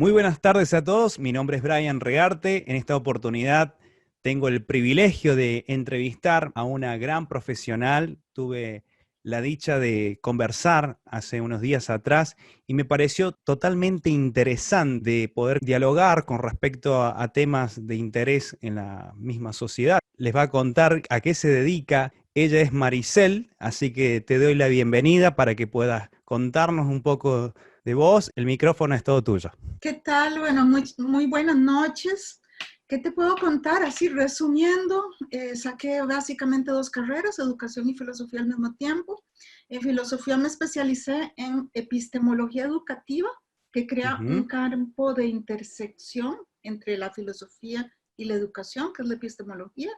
Muy buenas tardes a todos, mi nombre es Brian Regarte. En esta oportunidad tengo el privilegio de entrevistar a una gran profesional. Tuve la dicha de conversar hace unos días atrás y me pareció totalmente interesante poder dialogar con respecto a temas de interés en la misma sociedad. Les va a contar a qué se dedica. Ella es Maricel, así que te doy la bienvenida para que puedas contarnos un poco de vos. El micrófono es todo tuyo. ¿Qué tal? Bueno, muy buenas noches. ¿Qué te puedo contar? Así resumiendo, saqué básicamente dos carreras, educación y filosofía al mismo tiempo. En filosofía me especialicé en epistemología educativa, que crea un Ujú. campo de intersección entre la filosofía y la educación, que es la epistemología,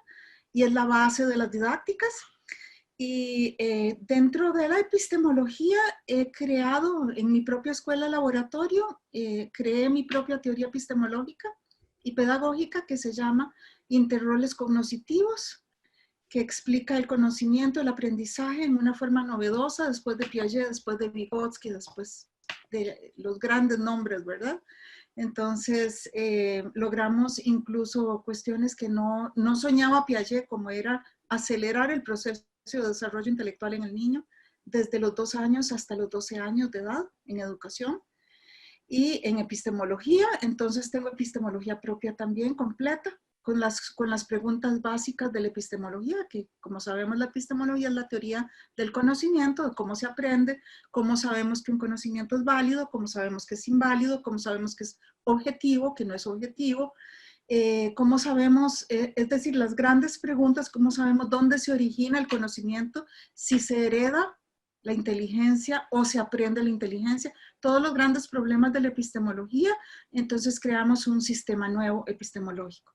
y es la base de las didácticas. Y dentro de la epistemología he creado en mi propia escuela laboratorio, creé mi propia teoría epistemológica y pedagógica que se llama Interroles Cognoscitivos, que explica el conocimiento, el aprendizaje en una forma novedosa, después de Piaget, después de Vygotsky, después de los grandes nombres, ¿verdad? Entonces, logramos incluso cuestiones que no soñaba Piaget, como era acelerar el proceso de desarrollo intelectual en el niño desde los 2 años hasta los 12 años de edad en educación. Y en epistemología, entonces tengo epistemología propia también completa, con las preguntas básicas de la epistemología, que como sabemos la epistemología es la teoría del conocimiento, de cómo se aprende, cómo sabemos que un conocimiento es válido, cómo sabemos que es inválido, cómo sabemos que es objetivo, que no es objetivo, cómo sabemos, es decir, las grandes preguntas, cómo sabemos dónde se origina el conocimiento, si se hereda la inteligencia o se aprende la inteligencia, todos los grandes problemas de la epistemología. Entonces creamos un sistema nuevo epistemológico,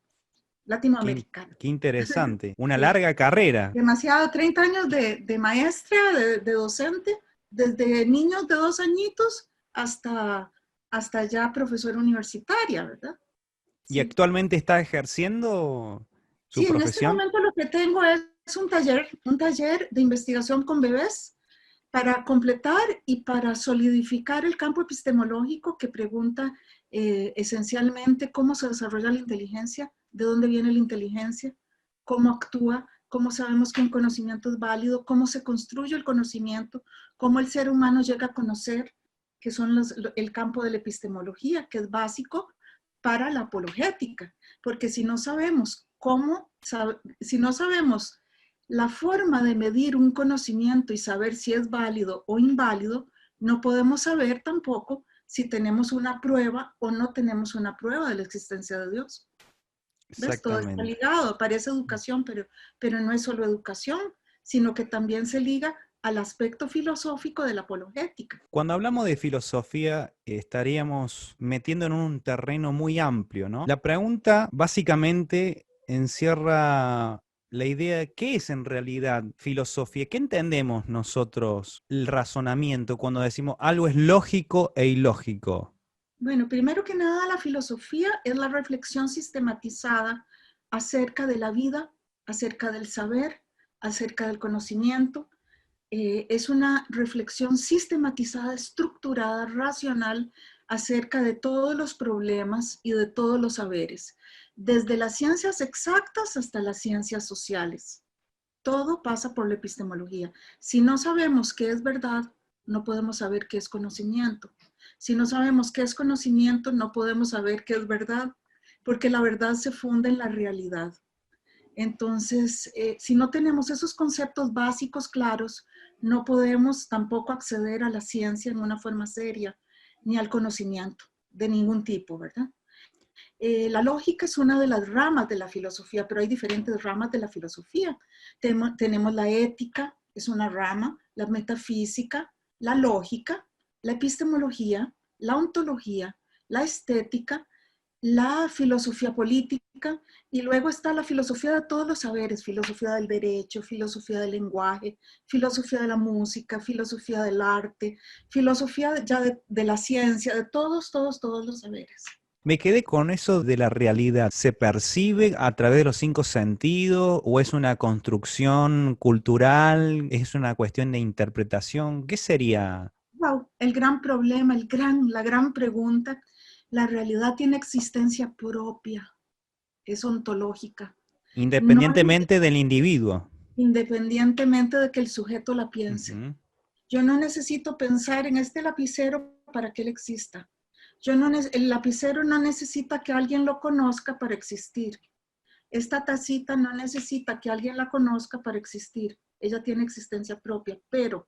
latinoamericano. Qué interesante. Una Sí, larga carrera. demasiado, 30 años de maestra, de docente, desde niños de 2 añitos hasta ya profesora universitaria, ¿verdad? ¿Y Sí. actualmente está ejerciendo su Sí, en este profesión? momento lo que tengo es un taller de investigación con bebés para completar y para solidificar el campo epistemológico que pregunta esencialmente cómo se desarrolla la inteligencia, de dónde viene la inteligencia, cómo actúa, cómo sabemos que un conocimiento es válido, cómo se construye el conocimiento, cómo el ser humano llega a conocer, que son el campo de la epistemología, que es básico para la apologética, porque si no sabemos si no sabemos la forma de medir un conocimiento y saber si es válido o inválido, no podemos saber tampoco si tenemos una prueba o no tenemos una prueba de la existencia de Dios. ¿Ves? Todo está Exactamente. ligado, parece educación, pero no es solo educación, sino que también se liga al aspecto filosófico de la apologética. Cuando hablamos de filosofía, estaríamos metiendo en un terreno muy amplio, ¿no? La pregunta básicamente encierra la idea de qué es en realidad filosofía. ¿Qué entendemos nosotros el razonamiento cuando decimos algo es lógico e ilógico? Bueno, primero que nada, la filosofía es la reflexión sistematizada acerca de la vida, acerca del saber, acerca del conocimiento. Es una reflexión sistematizada, estructurada, racional acerca de todos los problemas y de todos los saberes, desde las ciencias exactas hasta las ciencias sociales. Todo pasa por la epistemología. Si no sabemos qué es verdad, no podemos saber qué es conocimiento. Si no sabemos qué es conocimiento, no podemos saber qué es verdad, porque la verdad se funda en la realidad. Entonces, si no tenemos esos conceptos básicos claros, no podemos tampoco acceder a la ciencia en una forma seria, ni al conocimiento de ningún tipo, ¿verdad? La lógica es una de las ramas de la filosofía, pero hay diferentes ramas de la filosofía. Tenemos la ética, es una rama, la metafísica, la lógica, la epistemología, la ontología, la estética, la filosofía política, y luego está la filosofía de todos los saberes, filosofía del derecho, filosofía del lenguaje, filosofía de la música, filosofía del arte, filosofía ya de la ciencia, de todos los saberes. Me quedé con eso de la realidad. ¿Se percibe a través de los cinco sentidos o es una construcción cultural? ¿Es una cuestión de interpretación? ¿Qué sería? Wow, el gran problema, la gran pregunta. La realidad tiene existencia propia, es ontológica, no Independientemente del individuo. independientemente de que el sujeto la piense. Ujú. Yo no necesito pensar en este lapicero para que él exista. El lapicero no necesita que alguien lo conozca para existir. Esta tacita no necesita que alguien la conozca para existir. Ella tiene existencia propia, pero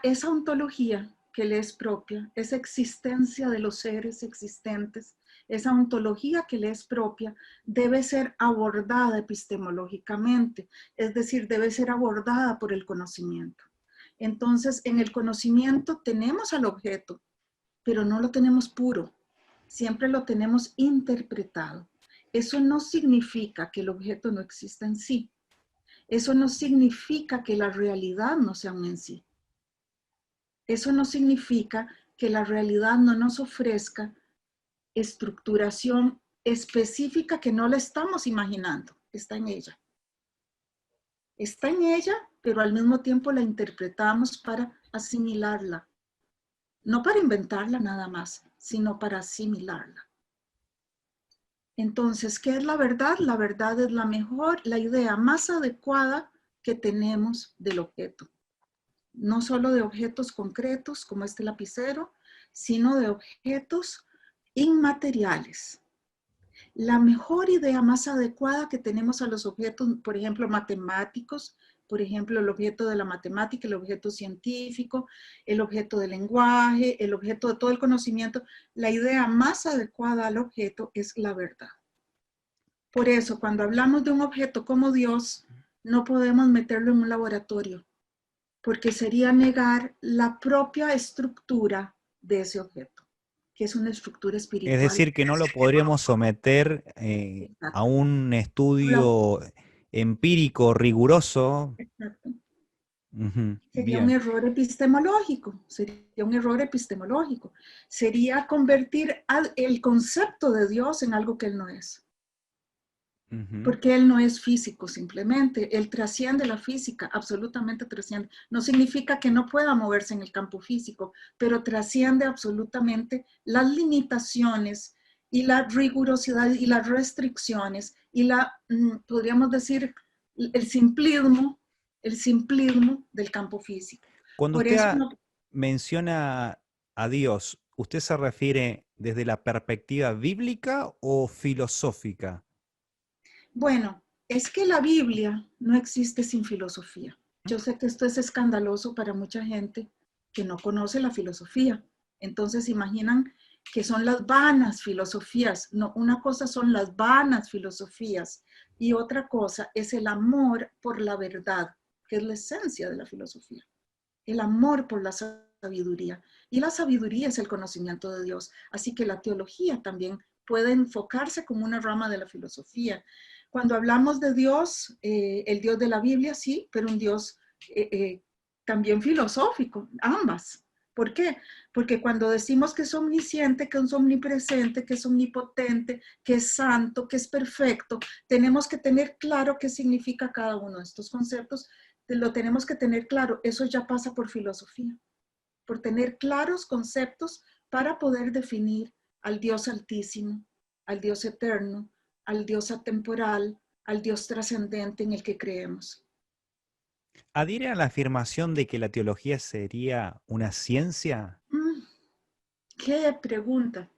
esa ontología que le es propia, esa existencia de los seres existentes, esa ontología que le es propia, debe ser abordada epistemológicamente, es decir, debe ser abordada por el conocimiento. Entonces, en el conocimiento tenemos al objeto, pero no lo tenemos puro, siempre lo tenemos interpretado. Eso no significa que el objeto no exista en sí. Eso no significa que la realidad no sea un en sí. Eso no significa que la realidad no nos ofrezca estructuración específica que no la estamos imaginando. Está en ella. Está en ella, pero al mismo tiempo la interpretamos para asimilarla. No para inventarla nada más, sino para asimilarla. Entonces, ¿qué es la verdad? La verdad es la idea más adecuada que tenemos del objeto. No solo de objetos concretos como este lapicero, sino de objetos inmateriales. La mejor idea más adecuada que tenemos a los objetos, por ejemplo, matemáticos, por ejemplo, el objeto de la matemática, el objeto científico, el objeto del lenguaje, el objeto de todo el conocimiento, la idea más adecuada al objeto es la verdad. Por eso, cuando hablamos de un objeto como Dios, no podemos meterlo en un laboratorio, porque sería negar la propia estructura de ese objeto, que es una estructura Es espiritual. decir, que no lo podríamos someter a Exacto. un estudio empírico riguroso. Exacto. Ujú. Sería un Bien. error epistemológico, sería un error epistemológico. Sería convertir el concepto de Dios en algo que Él no es. Ujú. Porque Él no es físico simplemente, Él trasciende la física, absolutamente trasciende. No significa que no pueda moverse en el campo físico, pero trasciende absolutamente las limitaciones y la rigurosidad y las restricciones y podríamos decir, el simplismo del campo físico. Cuando Por usted eso no, menciona a Dios, ¿usted se refiere desde la perspectiva bíblica o filosófica? bueno, es que la Biblia no existe sin filosofía. Yo sé que esto es escandaloso para mucha gente que no conoce la filosofía. Entonces imaginan que son las vanas filosofías. No, una cosa son las vanas filosofías y otra cosa es el amor por la verdad, que es la esencia de la filosofía. El amor por la sabiduría. Y la sabiduría es el conocimiento de Dios. Así que la teología también puede enfocarse como una rama de la filosofía. Cuando hablamos de Dios, el Dios de la Biblia, sí, pero un Dios también filosófico, ambas. ¿Por qué? Porque cuando decimos que es omnisciente, que es omnipresente, que es omnipotente, que es santo, que es perfecto, tenemos que tener claro qué significa cada uno de estos conceptos. Lo tenemos que tener claro. Eso ya pasa por filosofía, por tener claros conceptos para poder definir al Dios altísimo, al Dios eterno, al Dios atemporal, al Dios trascendente en el que creemos. ¿Adhiere a la afirmación de que la teología sería una ciencia? Mm, ¿Qué pregunta?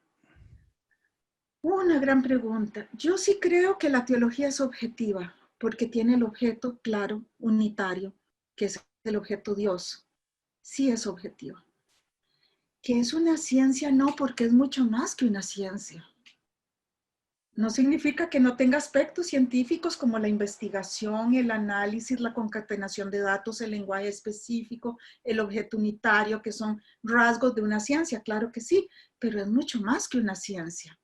Una gran pregunta. Yo sí creo que la teología es objetiva, porque tiene el objeto claro, unitario, que es el objeto Dios. Sí es objetiva. Que es una ciencia, no, porque es mucho más que una ciencia. No significa que no tenga aspectos científicos como la investigación, el análisis, la concatenación de datos, el lenguaje específico, el objeto unitario, que son rasgos de una ciencia, claro que sí, pero es mucho más que una ciencia.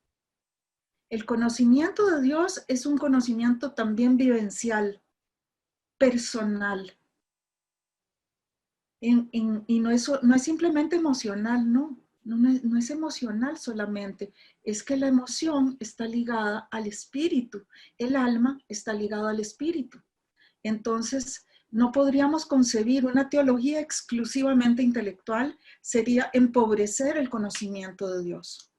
El conocimiento de Dios es un conocimiento también vivencial, personal, y no es simplemente emocional, no es emocional solamente, es que la emoción está ligada al espíritu, el alma está ligado al espíritu. Entonces, No podríamos concebir una teología exclusivamente intelectual, sería empobrecer el conocimiento de Dios.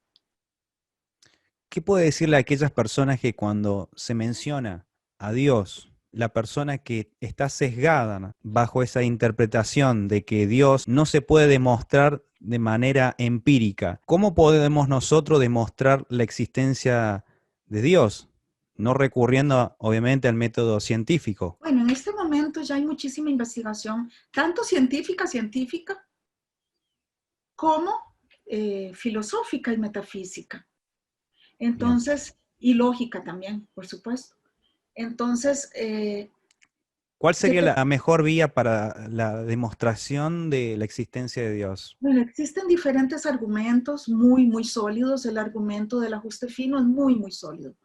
¿Qué puede decirle a aquellas personas que cuando se menciona a Dios, la persona que está sesgada bajo esa interpretación de que Dios no se puede demostrar de manera empírica? ¿Cómo podemos nosotros demostrar la existencia de Dios? No recurriendo, obviamente, al método científico. Bueno, en este momento ya hay muchísima investigación, tanto científica, como filosófica y metafísica. Bien. Entonces, y lógica también, por supuesto. Entonces, ¿Cuál ¿qué sería te la mejor vía para la demostración de la existencia de Dios? Bueno, existen diferentes argumentos muy sólidos. El argumento del ajuste fino es muy sólido.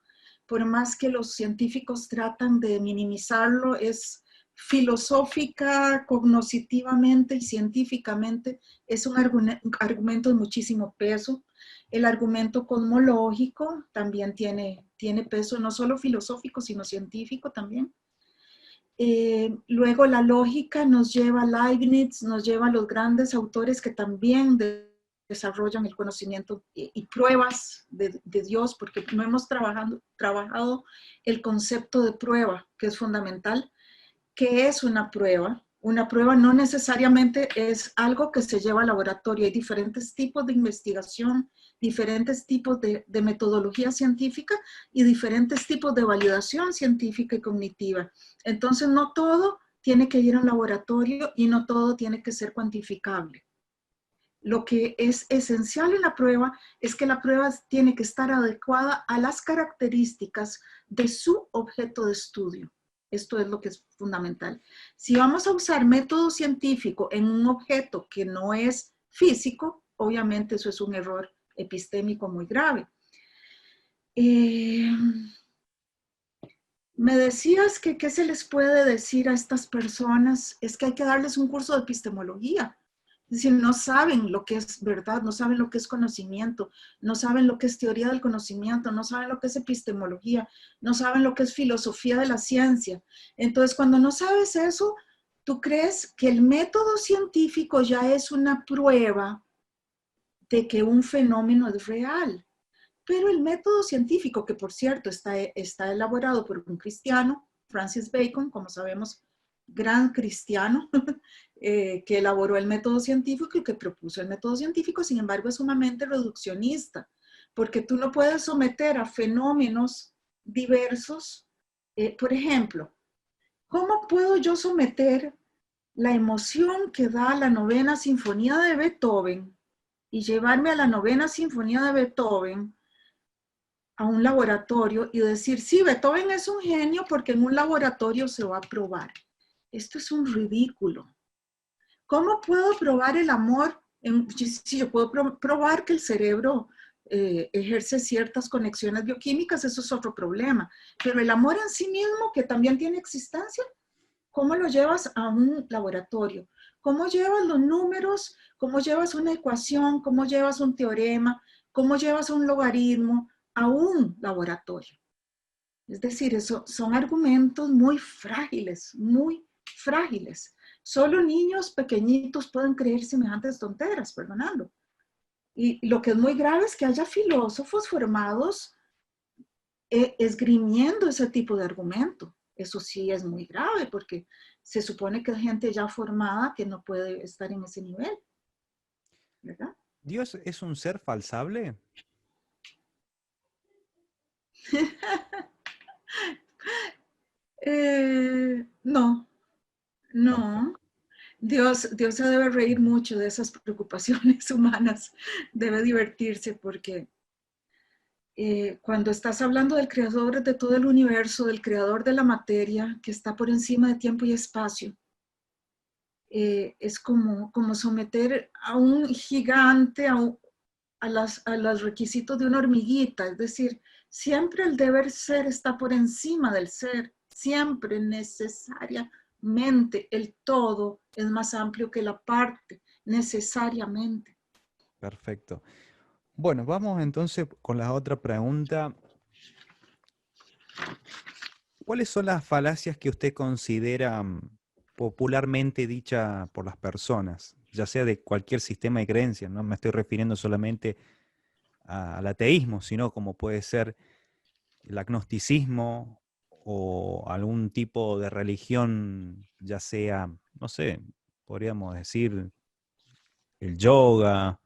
Por más que los científicos tratan de minimizarlo, es filosófica, cognitivamente y científicamente, es un argumento de muchísimo peso. El argumento cosmológico también tiene peso, no solo filosófico, sino científico también. Luego la lógica nos lleva a Leibniz, nos lleva a los grandes autores que también desarrollan el conocimiento y pruebas de Dios, porque no hemos trabajado el concepto de prueba, que es fundamental. ¿Qué es una prueba? Una prueba no necesariamente es algo que se lleva al laboratorio. Hay diferentes tipos de investigación, diferentes tipos de metodología científica y diferentes tipos de validación científica y cognitiva. Entonces, no todo tiene que ir a un laboratorio y no todo tiene que ser cuantificable. Lo que es esencial en la prueba es que la prueba tiene que estar adecuada a las características de su objeto de estudio. Esto es lo que es fundamental. Si vamos a usar método científico en un objeto que no es físico, obviamente eso es un error epistémico muy grave. Me decías que qué se les puede decir a estas personas, es que hay que darles un curso de epistemología. Es decir, no saben lo que es verdad, no saben lo que es conocimiento, no saben lo que es teoría del conocimiento, no saben lo que es epistemología, no saben lo que es filosofía de la ciencia. Entonces, cuando no sabes eso, tú crees que el método científico ya es una prueba de que un fenómeno es real. Pero el método científico, que por cierto está elaborado por un cristiano, Francis Bacon, como sabemos, gran cristiano, que elaboró el método científico y que propuso el método científico, sin embargo, es sumamente reduccionista, porque tú no puedes someter a fenómenos diversos. Por ejemplo, ¿cómo puedo yo someter la emoción que da la novena sinfonía de Beethoven y llevarme a la novena sinfonía de Beethoven a un laboratorio y decir, sí, Beethoven es un genio porque en un laboratorio se va a probar? Esto es un ridículo. ¿Cómo puedo probar el amor? Si yo puedo probar que el cerebro ejerce ciertas conexiones bioquímicas, eso es otro problema. Pero el amor en sí mismo, que también tiene existencia, ¿cómo lo llevas a un laboratorio? ¿Cómo llevas los números? ¿Cómo llevas una ecuación? ¿Cómo llevas un teorema? ¿Cómo llevas un logaritmo a un laboratorio? Es decir, eso son argumentos muy frágiles, muy frágiles. Solo niños pequeñitos pueden creer semejantes tonteras, perdonando. Y lo que es muy grave es que haya filósofos formados esgrimiendo ese tipo de argumento. Eso sí es muy grave porque se supone que hay gente ya formada que no puede estar en ese nivel, ¿verdad? ¿Dios es un ser falsable? No, no. Perfecto. Dios se debe reír mucho de esas preocupaciones humanas, debe divertirse porque cuando estás hablando del creador de todo el universo, del creador de la materia, que está por encima de tiempo y espacio, es como someter a un gigante a los requisitos de una hormiguita, es decir, siempre el deber ser está por encima del ser, siempre necesariamente el todo es más amplio que la parte, necesariamente. Perfecto. Bueno, vamos entonces con la otra pregunta. ¿Cuáles son las falacias que usted considera popularmente dicha por las personas, ya sea de cualquier sistema de creencias, no me estoy refiriendo solamente al ateísmo, sino como puede ser el agnosticismo o algún tipo de religión, ya sea, no sé, podríamos decir el yoga,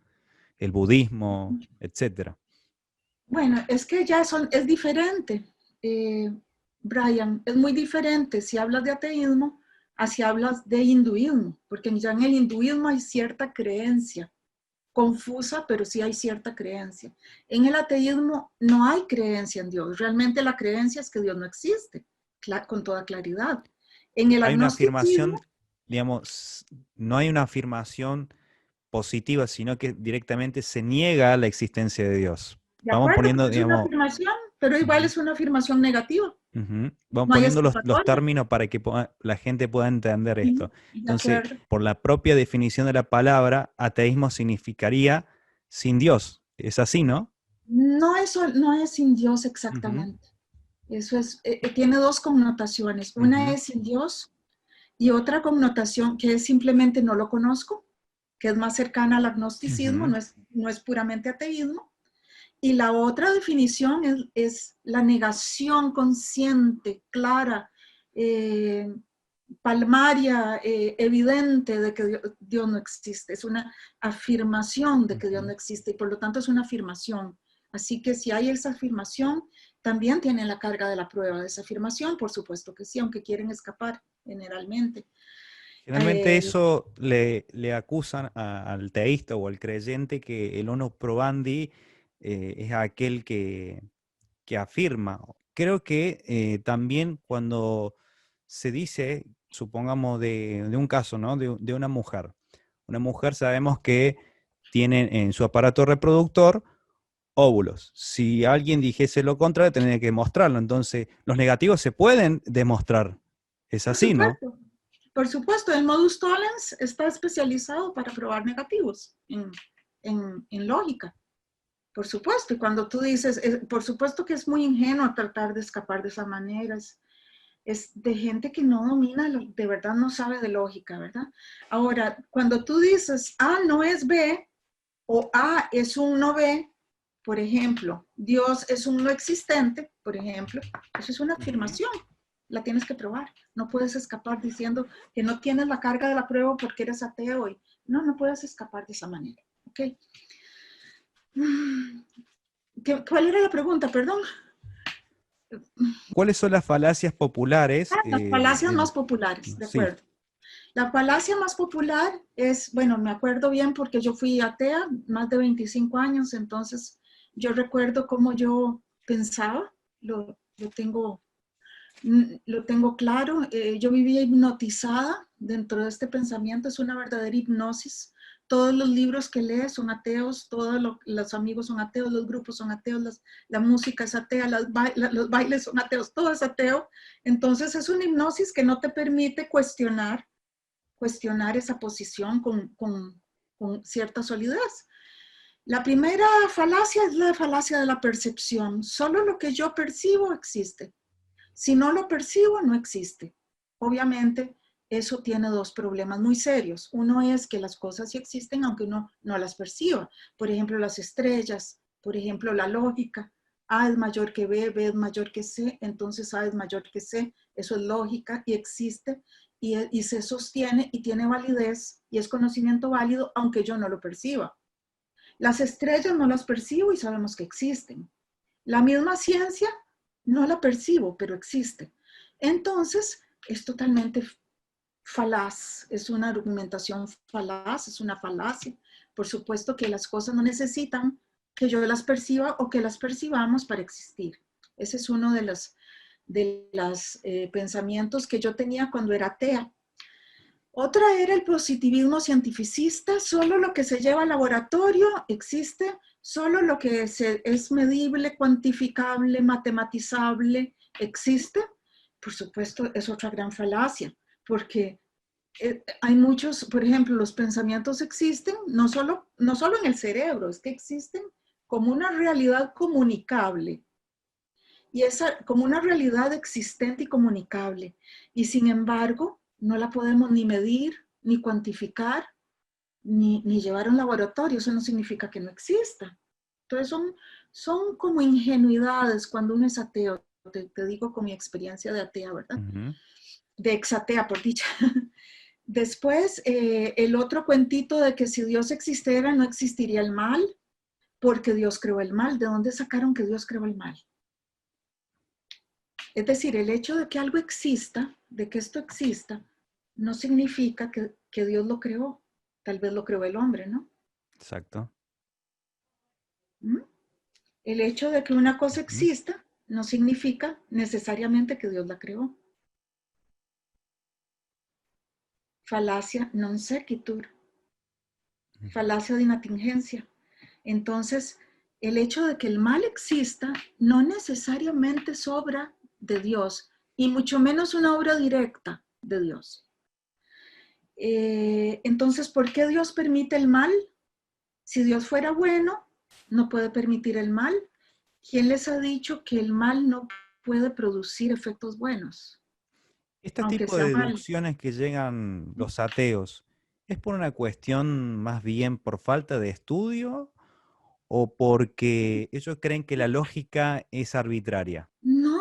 el budismo, etcétera. Bueno, es que es diferente, eh, Brian, es muy diferente si hablas de ateísmo a si hablas de hinduismo, porque ya en el hinduismo hay cierta creencia, confusa, pero sí hay cierta creencia. En el ateísmo no hay creencia en Dios, realmente la creencia es que Dios no existe, con toda claridad. En el Hay una afirmación, agnosticismo, digamos, no hay una afirmación positiva, sino que directamente se niega la existencia de Dios. de Vamos acuerdo, poniendo, es una digamos, afirmación, pero igual ujú, es una afirmación negativa, vamos no hay poniendo los escapatoria. términos para que la gente pueda entender Sí, esto. de Entonces, acuerdo. por la propia definición de la palabra, ateísmo significaría sin Dios. Es así, ¿no? No, eso no es sin Dios Ujú, exactamente. Eso tiene dos connotaciones. Una ujú, es sin Dios y otra connotación que es simplemente no lo conozco, que es más cercana al agnosticismo, ujú, no es puramente ateísmo. Y la otra definición es la negación consciente, clara, eh, palmaria, evidente de que Dios no existe. Es una afirmación de que Dios no ujú. existe y por lo tanto es una afirmación. Así que si hay esa afirmación, también tienen la carga de la prueba de esa afirmación, por supuesto que sí, aunque quieren escapar generalmente. Generalmente Eh, eso le acusan al teísta o al creyente que el onus probandi es aquel que afirma. Creo que también cuando se dice, supongamos de un caso, ¿no? De una mujer. Una mujer sabemos que tiene en su aparato reproductor óvulos. Si alguien dijese lo contrario, tendría que mostrarlo. Entonces, los negativos se pueden demostrar. Es por así, ¿no? supuesto, por supuesto, el modus tollens está especializado para probar negativos en lógica. Por supuesto, y cuando tú dices, por supuesto que es muy ingenuo tratar de escapar de esa manera, es de gente que no domina, de verdad no sabe de lógica, ¿verdad? Ahora, cuando tú dices A no es B o A es un no B, por ejemplo, Dios es un no existente, por ejemplo, eso es una Ujú. afirmación, la tienes que probar. No puedes escapar diciendo que no tienes la carga de la prueba porque eres ateo. No, no puedes escapar de esa manera, ¿ok? ¿Cuál era la pregunta? Perdón. ¿Cuáles son las falacias populares? Las falacias más populares, de Sí. acuerdo. La falacia más popular es, bueno, me acuerdo bien porque yo fui atea más de 25 años, entonces yo recuerdo cómo yo pensaba, tengo, lo tengo claro. Yo vivía hipnotizada dentro de este pensamiento, es una verdadera hipnosis. Todos los libros que lees son ateos, los amigos son ateos, los grupos son ateos, la música es atea, los bailes son ateos, todo es ateo. Entonces es una hipnosis que no te permite cuestionar esa posición con cierta solidez. La primera falacia es la falacia de la percepción. Solo lo que yo percibo existe. Si no lo percibo, no existe. Obviamente, eso tiene dos problemas muy serios. Uno es que las cosas sí existen aunque uno no las perciba. Por ejemplo, las estrellas, por ejemplo, la lógica. A es mayor que B, B es mayor que C, entonces A es mayor que C. Eso es lógica y existe y se sostiene y tiene validez y es conocimiento válido aunque yo no lo perciba. Las estrellas no las percibo y sabemos que existen. La misma ciencia no la percibo, pero existe. Entonces, es totalmente falaz, es una argumentación falaz, es una falacia. Por supuesto que las cosas no necesitan que yo las perciba o que las percibamos para existir. Ese es uno de los pensamientos que yo tenía cuando era atea. Otra era el positivismo cientificista, solo lo que se lleva al laboratorio existe, solo lo que es medible, cuantificable, matematizable existe. Por supuesto, es otra gran falacia, porque hay muchos, por ejemplo, los pensamientos existen no solo en el cerebro, es que existen como una realidad comunicable y esa como una realidad existente y comunicable. Y sin embargo, no la podemos ni medir, ni cuantificar, ni llevar a un laboratorio. Eso no significa que no exista. Entonces son como ingenuidades cuando uno es ateo. Te digo con mi experiencia de atea, ¿verdad? Ujú. De exatea, por dicha. Después, el otro cuentito de que si Dios existiera, no existiría el mal, porque Dios creó el mal. ¿De dónde sacaron que Dios creó el mal? Es decir, el hecho de que algo exista, de que esto exista, no significa que Dios lo creó. Tal vez lo creó el hombre, ¿no? Exacto. ¿Mm? El hecho de que una cosa Ujú. exista no significa necesariamente que Dios la creó. Falacia non sequitur, Ujú. falacia de inatingencia. Entonces, el hecho de que el mal exista no necesariamente es obra de Dios, y mucho menos una obra directa de Dios. Entonces, ¿por qué Dios permite el mal? Si Dios fuera bueno, no puede permitir el mal. ¿Quién les ha dicho que el mal no puede producir efectos buenos, Este aunque tipo de sea mal? deducciones que llegan los ateos, ¿es por una cuestión más bien por falta de estudio o porque ellos creen que la lógica es arbitraria? No,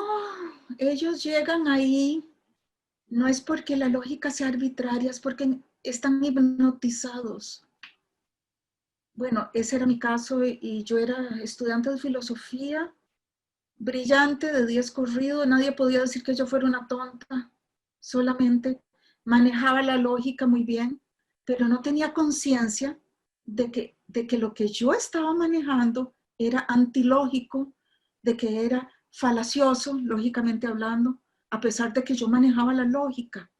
ellos llegan ahí, no es porque la lógica sea arbitraria, es porque están hipnotizados. Bueno, ese era mi caso y yo era estudiante de filosofía, brillante, de 10 corrido, nadie podía decir que yo fuera una tonta, solamente manejaba la lógica muy bien, pero no tenía conciencia de que lo que yo estaba manejando era antilógico, de que era falacioso, lógicamente hablando, a pesar de que yo manejaba la lógica.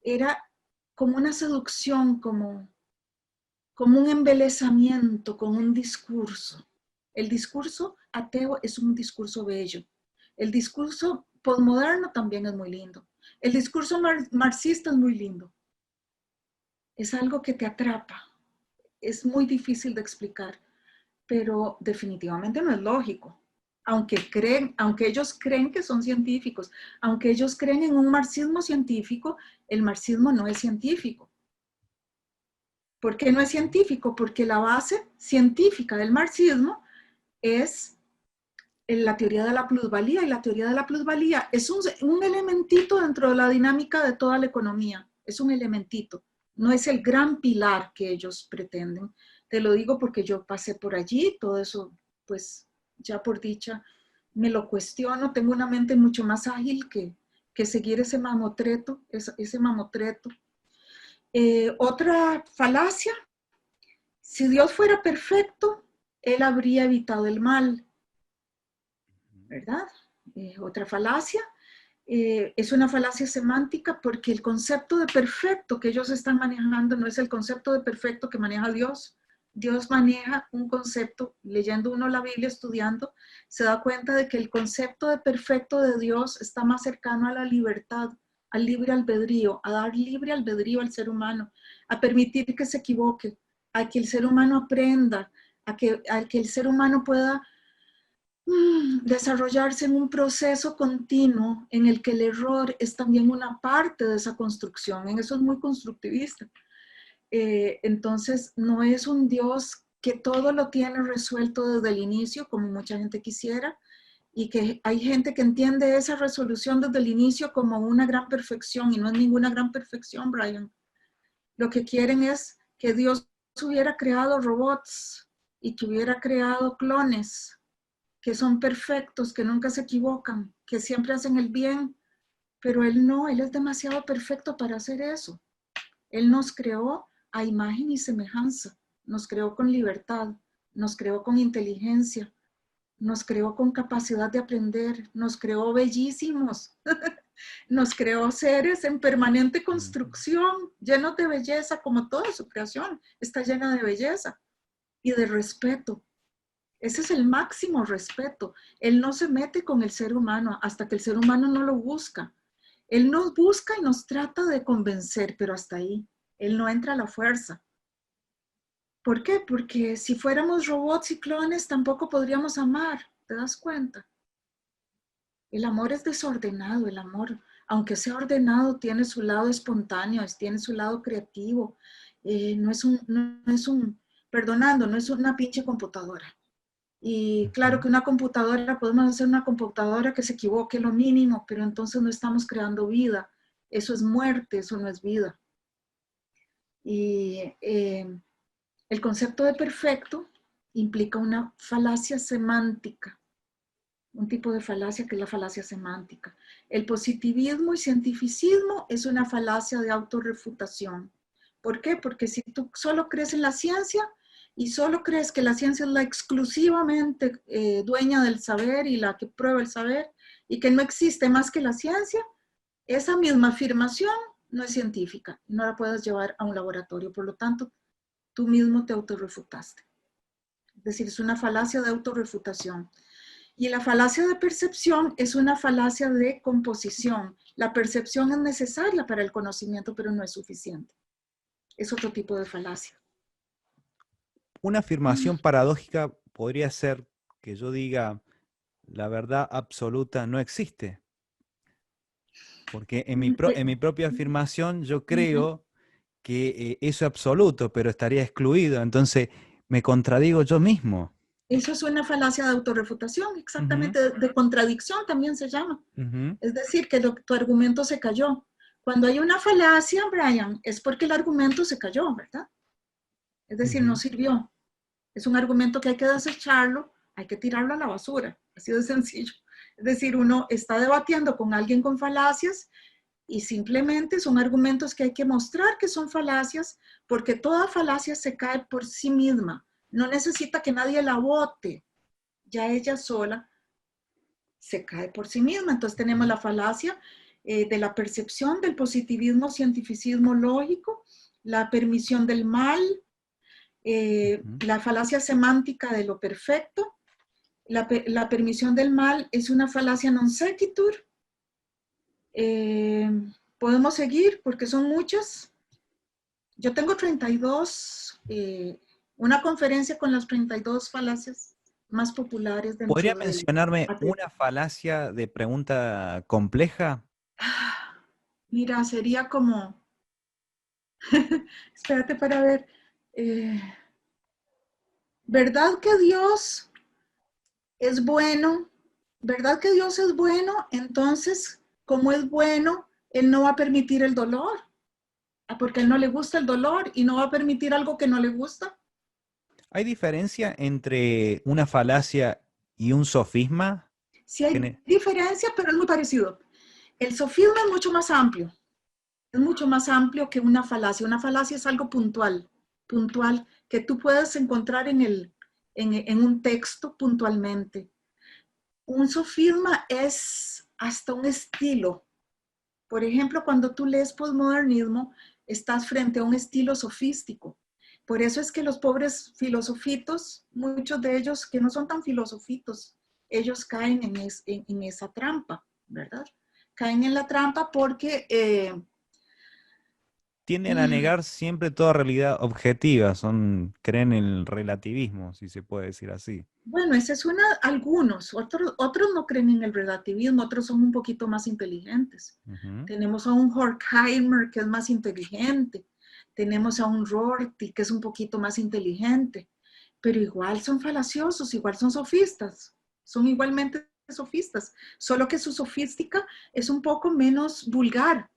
Era como una seducción, como un embelezamiento con un discurso. El discurso ateo es un discurso bello. El discurso posmoderno también es muy lindo. El discurso marxista es muy lindo. Es algo que te atrapa. Es muy difícil de explicar, pero definitivamente no es lógico. Aunque ellos creen que son científicos, aunque ellos creen en un marxismo científico, el marxismo no es científico. ¿Por qué no es científico? Porque la base científica del marxismo es la teoría de la plusvalía, y la teoría de la plusvalía es un elementito dentro de la dinámica de toda la economía, es un elementito, no es el gran pilar que ellos pretenden. Te lo digo porque yo pasé por allí, todo eso, pues ya por dicha, me lo cuestiono, tengo una mente mucho más ágil que seguir ese mamotreto, ese mamotreto. Otra falacia: si Dios fuera perfecto, Él habría evitado el mal, ¿verdad? Otra falacia, es una falacia semántica porque el concepto de perfecto que ellos están manejando no es el concepto de perfecto que maneja Dios. Dios maneja un concepto, leyendo uno la Biblia, estudiando, se da cuenta de que el concepto de perfecto de Dios está más cercano a la libertad, al libre albedrío, a dar libre albedrío al ser humano, a permitir que se equivoque, a que el ser humano aprenda, a que el ser humano pueda desarrollarse en un proceso continuo en el que el error es también una parte de esa construcción. En eso es muy constructivista. Entonces, no es un Dios que todo lo tiene resuelto desde el inicio, como mucha gente quisiera, y que hay gente que entiende esa resolución desde el inicio como una gran perfección, y no es ninguna gran perfección, Brian. Lo que quieren es que Dios hubiera creado robots y que hubiera creado clones que son perfectos, que nunca se equivocan, que siempre hacen el bien, pero Él no, Él es demasiado perfecto para hacer eso. Él nos creó a imagen y semejanza, nos creó con libertad, nos creó con inteligencia, nos creó con capacidad de aprender, nos creó bellísimos, nos creó seres en permanente Ujú. construcción, llenos de belleza, como toda su creación está llena de belleza y de respeto. Ese es el máximo respeto. Él no se mete con el ser humano hasta que el ser humano no lo busca. Él nos busca y nos trata de convencer, pero hasta ahí. Él no entra a la fuerza. ¿Por qué? Porque si fuéramos robots y clones, tampoco podríamos amar. ¿Te das cuenta? El amor es desordenado, el amor. aunque sea ordenado, tiene su lado espontáneo, tiene su lado creativo. Perdonando, no es una pinche computadora. Y claro que una computadora, podemos hacer una computadora que se equivoque lo mínimo, pero entonces no estamos creando vida. Eso es muerte, eso no es vida. Y el concepto de perfecto implica una falacia semántica, un tipo de falacia que es la falacia semántica. El positivismo y cientificismo es una falacia de autorrefutación. ¿Por qué? Porque si tú solo crees en la ciencia y solo crees que la ciencia es la exclusivamente dueña del saber y la que prueba el saber y que no existe más que la ciencia, esa misma afirmación no es científica, no la puedes llevar a un laboratorio, por lo tanto, tú mismo te autorrefutaste. Es decir, es una falacia de autorrefutación. Y la falacia de percepción es una falacia de composición. La percepción es necesaria para el conocimiento, pero no es suficiente. Es otro tipo de falacia. Una afirmación paradójica podría ser que yo diga, la verdad absoluta no existe. Porque en mi propia afirmación yo creo que eso es absoluto, pero estaría excluido. Entonces me contradigo yo mismo. Eso es una falacia de autorrefutación, Ujú, exactamente, de contradicción también se llama. ujú, Es decir, que tu argumento se cayó. Cuando hay una falacia, Brian, es porque el argumento se cayó, ¿verdad? Es decir, no ujú. sirvió. Es un argumento que hay que desecharlo, hay que tirarlo a la basura, así de sencillo. Es decir, uno está debatiendo con alguien con falacias y simplemente son argumentos que hay que mostrar que son falacias, porque toda falacia se cae por sí misma. No necesita que nadie la bote, ya ella sola se cae por sí misma. Entonces tenemos la falacia de la percepción del positivismo, cientificismo lógico, la permisión del mal, Ujú. la falacia semántica de lo perfecto. La permisión del mal es una falacia non sequitur. Podemos seguir porque son muchas. Yo tengo 32, una conferencia con las 32 falacias más populares ¿Podría dentro del... mencionarme una falacia de pregunta compleja? Mira, sería como, espérate para ver, eh, ¿verdad que Dios es bueno? ¿Verdad que Dios es bueno? Entonces, como es bueno, Él no va a permitir el dolor, porque a Él no le gusta el dolor y no va a permitir algo que no le gusta. ¿Hay diferencia entre una falacia y un sofisma? Sí hay diferencia, pero es muy parecido. El sofisma es mucho más amplio. Es mucho más amplio que una falacia. Una falacia es algo puntual, puntual, que tú puedes encontrar en un texto puntualmente. Un sofisma es hasta un estilo. Por ejemplo, cuando tú lees posmodernismo, estás frente a un estilo sofístico. Por eso es que los pobres filosofitos, muchos de ellos que no son tan filosofitos, ellos caen en esa trampa, ¿verdad? Caen en la trampa porque Tienden a negar siempre toda realidad objetiva, creen en el relativismo, si se puede decir así. bueno, esa es una, algunos, otros no creen en el relativismo, otros son un poquito más inteligentes. Ujú. Tenemos a un Horkheimer que es más inteligente, tenemos a un Rorty que es un poquito más inteligente, pero igual son falaciosos, igual son sofistas, son igualmente sofistas, solo que su sofística es un poco menos vulgar,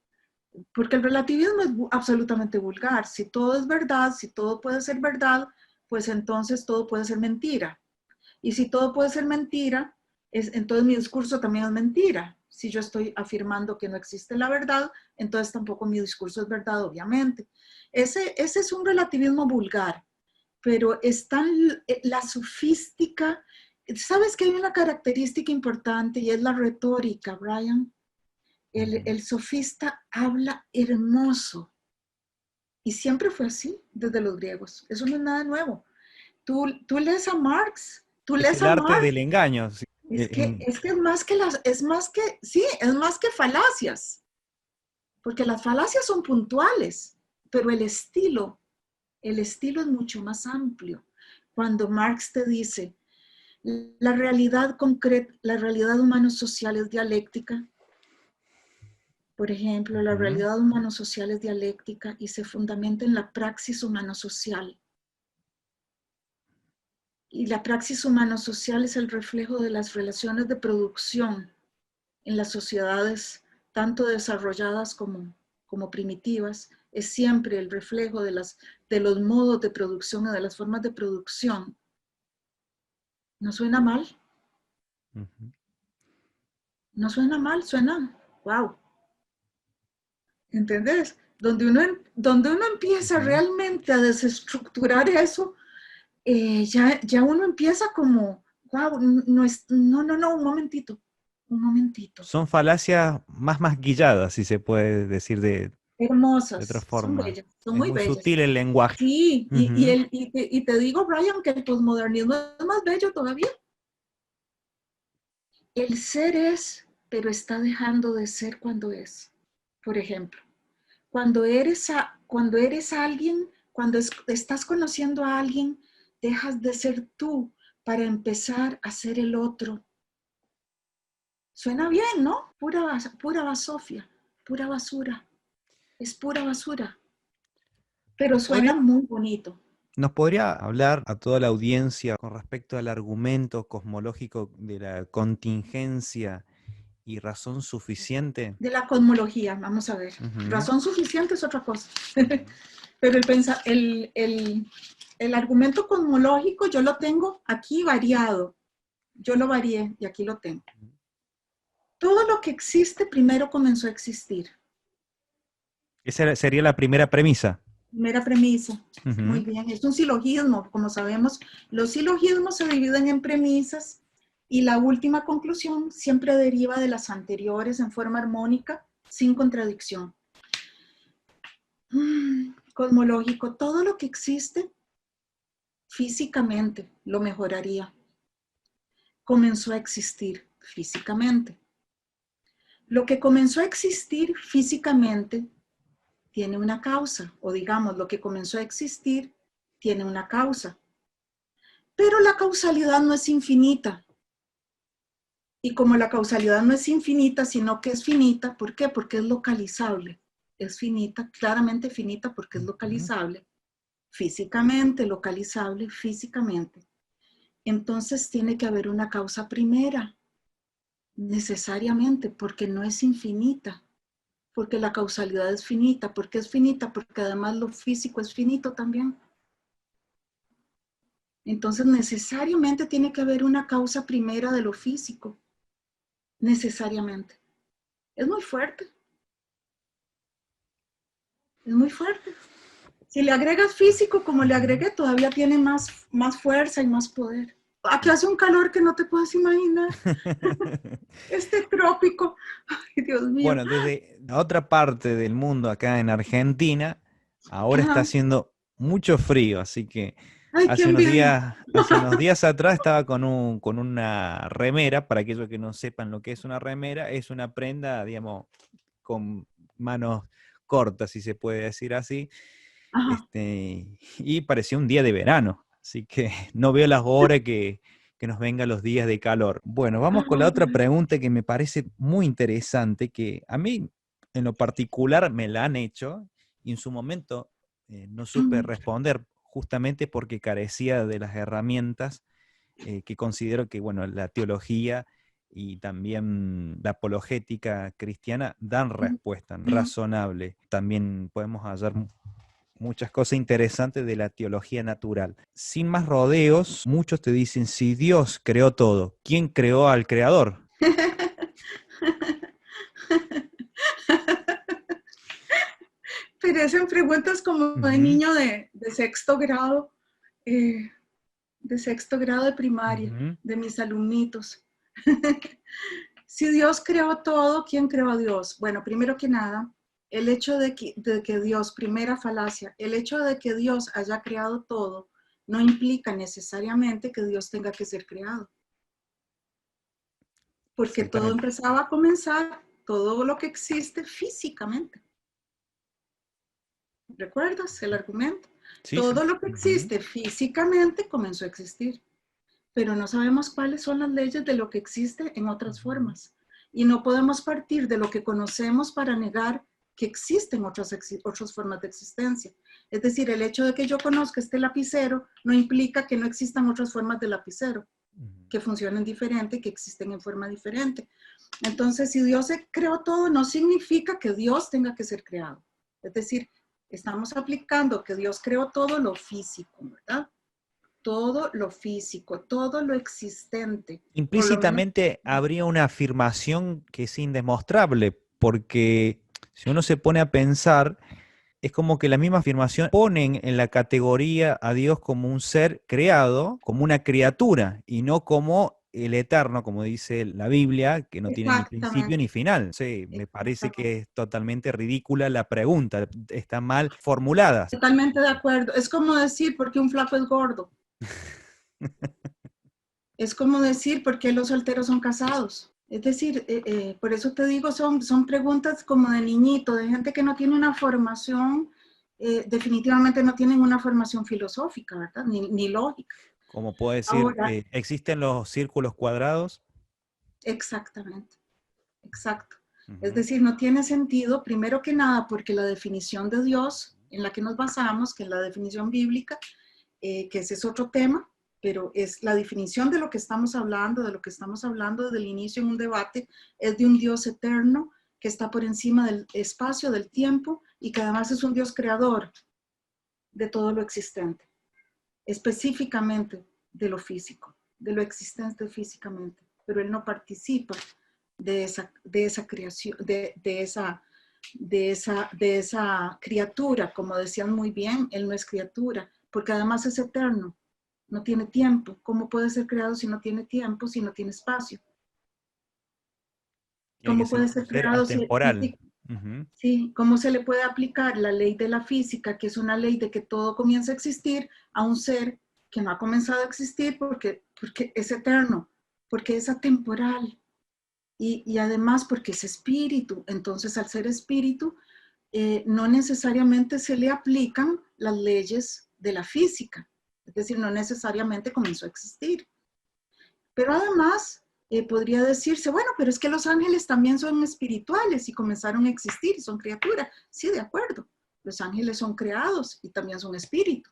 porque el relativismo es absolutamente vulgar. Si todo es verdad, si todo puede ser verdad, pues entonces todo puede ser mentira. Y si todo puede ser mentira, entonces mi discurso también es mentira. Si yo estoy afirmando que no existe la verdad, entonces tampoco mi discurso es verdad, obviamente. Ese es un relativismo vulgar, pero está la sofística. ¿Sabes que hay una característica importante y es la retórica, Brian? El sofista habla hermoso y siempre fue así desde los griegos. Eso no es nada nuevo. Tú lees a Marx, tú Es lees el a arte Marx. del engaño. Sí. Es más que sí, es más que falacias, porque las falacias son puntuales, pero el estilo es mucho más amplio. Cuando Marx te dice, la realidad concreta, la realidad humano-social es dialéctica, Por ejemplo, la realidad humano-social es dialéctica y se fundamenta en la praxis humano-social. Y la praxis humano-social es el reflejo de las relaciones de producción en las sociedades, tanto desarrolladas como primitivas. Es siempre el reflejo de los modos de producción o de las formas de producción. ¿No suena mal? No suena mal, suena wow. ¿Entendés? Donde uno empieza realmente a desestructurar eso, ya uno empieza como, wow, no, un momentito. Son falacias más maquilladas, si se puede decir de otra Hermosas, son forma. bellas, son Es muy muy bellas. sutil el lenguaje. Sí, y te digo, Brian, que el posmodernismo es más bello todavía. El ser es, pero está dejando de ser cuando es. Por ejemplo, cuando eres alguien, cuando estás conociendo a alguien, dejas de ser tú para empezar a ser el otro. Suena bien, ¿no? Pura basofia, pura basura. Es pura basura, pero suena muy bonito. ¿Nos podría hablar a toda la audiencia con respecto al argumento cosmológico de la contingencia y razón suficiente? De la cosmología, vamos a ver. Razón suficiente es otra cosa. Pero el argumento cosmológico yo lo tengo aquí variado. Yo lo varié y aquí lo tengo. Todo lo que existe primero comenzó a existir. Esa sería la primera premisa. Primera premisa. Muy bien. Es un silogismo. Como sabemos, los silogismos se dividen en premisas y la última conclusión siempre deriva de las anteriores en forma armónica, sin contradicción. Cosmológico. Todo lo que existe físicamente lo mejoraría. Comenzó a existir físicamente. Lo que comenzó a existir físicamente tiene una causa, o digamos, lo que comenzó a existir tiene una causa. Pero la causalidad no es infinita. Y como la causalidad no es infinita, sino que es finita, ¿por qué? Porque es localizable. Es finita, claramente finita porque es localizable. Físicamente, localizable físicamente. Entonces tiene que haber una causa primera, necesariamente, porque no es infinita. Porque la causalidad es finita. ¿Por qué es finita? Porque además lo físico es finito también. Entonces necesariamente tiene que haber una causa primera de lo físico. Necesariamente. Es muy fuerte. Es muy fuerte. Si le agregas físico como le agregué, todavía tiene más fuerza y más poder. Aquí hace un calor que no te puedes imaginar. Este trópico. Ay, Dios mío. Bueno, desde la otra parte del mundo, acá en Argentina, ahora está haciendo mucho frío, así que ay, qué envidia. hace unos días atrás estaba con una remera. Para aquellos que no sepan lo que es una remera, es una prenda, digamos, con manos cortas, si se puede decir así, y parecía un día de verano, así que no veo las horas que nos vengan los días de calor. Bueno, vamos con la otra pregunta que me parece muy interesante, que a mí en lo particular me la han hecho y en su momento no supe responder, justamente porque carecía de las herramientas que considero que, bueno, la teología y también la apologética cristiana dan respuesta razonable. También podemos hallar muchas cosas interesantes de la teología natural. Sin más rodeos, muchos te dicen, si Dios creó todo, ¿quién creó al creador? Parecen preguntas como de niño de sexto grado, de primaria, de mis alumnitos. Si Dios creó todo, ¿quién creó a Dios? Bueno, primero que nada, el hecho de que Dios, primera falacia, el hecho de que Dios haya creado todo no implica necesariamente que Dios tenga que ser creado. Porque todo empezaba a comenzar, todo lo que existe físicamente. ¿Recuerdas el argumento? Sí, todo lo que existe físicamente comenzó a existir, pero no sabemos cuáles son las leyes de lo que existe en otras formas. Y no podemos partir de lo que conocemos para negar que existen otras formas de existencia. Es decir, el hecho de que yo conozca este lapicero no implica que no existan otras formas de lapicero, que funcionen diferente, que existen en forma diferente. Entonces, si Dios creó todo, no significa que Dios tenga que ser creado. Es decir, estamos aplicando que Dios creó todo lo físico, ¿verdad? Todo lo físico, todo lo existente. Por lo menos, Implícitamente habría una afirmación que es indemostrable, porque si uno se pone a pensar, es como que la misma afirmación ponen en la categoría a Dios como un ser creado, como una criatura, y no como el eterno, como dice la Biblia, que no tiene ni principio ni exactamente, final. Sí, me parece que exactamente. es totalmente ridícula la pregunta, está mal formulada. Totalmente de acuerdo. Es como decir por qué un flaco es gordo. Es como decir por qué los solteros son casados. Es decir, por eso te digo, son preguntas como de niñito, de gente que no tiene una formación, definitivamente no tienen una formación filosófica, ¿verdad? Ni lógica. Como puedo decir, Ahora, ¿existen los círculos cuadrados? exactamente, exacto. Es Ujú. decir, no tiene sentido, primero que nada, porque la definición de Dios en la que nos basamos, que es la definición bíblica, que ese es otro tema, pero es la definición de lo que estamos hablando, de lo que estamos hablando desde el inicio en un debate, es de un Dios eterno que está por encima del espacio, del tiempo, y que además es un Dios creador de todo lo existente, específicamente de lo físico, de lo existente físicamente, pero Él no participa de esa creación, de esa criatura, como decían muy bien, Él no es criatura, porque además es eterno, no tiene tiempo. ¿Cómo puede ser creado si no tiene tiempo, si no tiene espacio? Tiene que ¿Cómo ser puede un ser ser creado atemporal. Ujú. sí, ¿cómo se le puede aplicar la ley de la física, que es una ley de que todo comienza a existir, a un ser que no ha comenzado a existir porque es eterno, porque es atemporal y además porque es espíritu? Entonces, al ser espíritu, no necesariamente se le aplican las leyes de la física, es decir, no necesariamente comenzó a existir. Pero además, podría decirse, bueno, pero es que los ángeles también son espirituales y comenzaron a existir, son criaturas. Sí, de acuerdo. Los ángeles son creados y también son espíritu,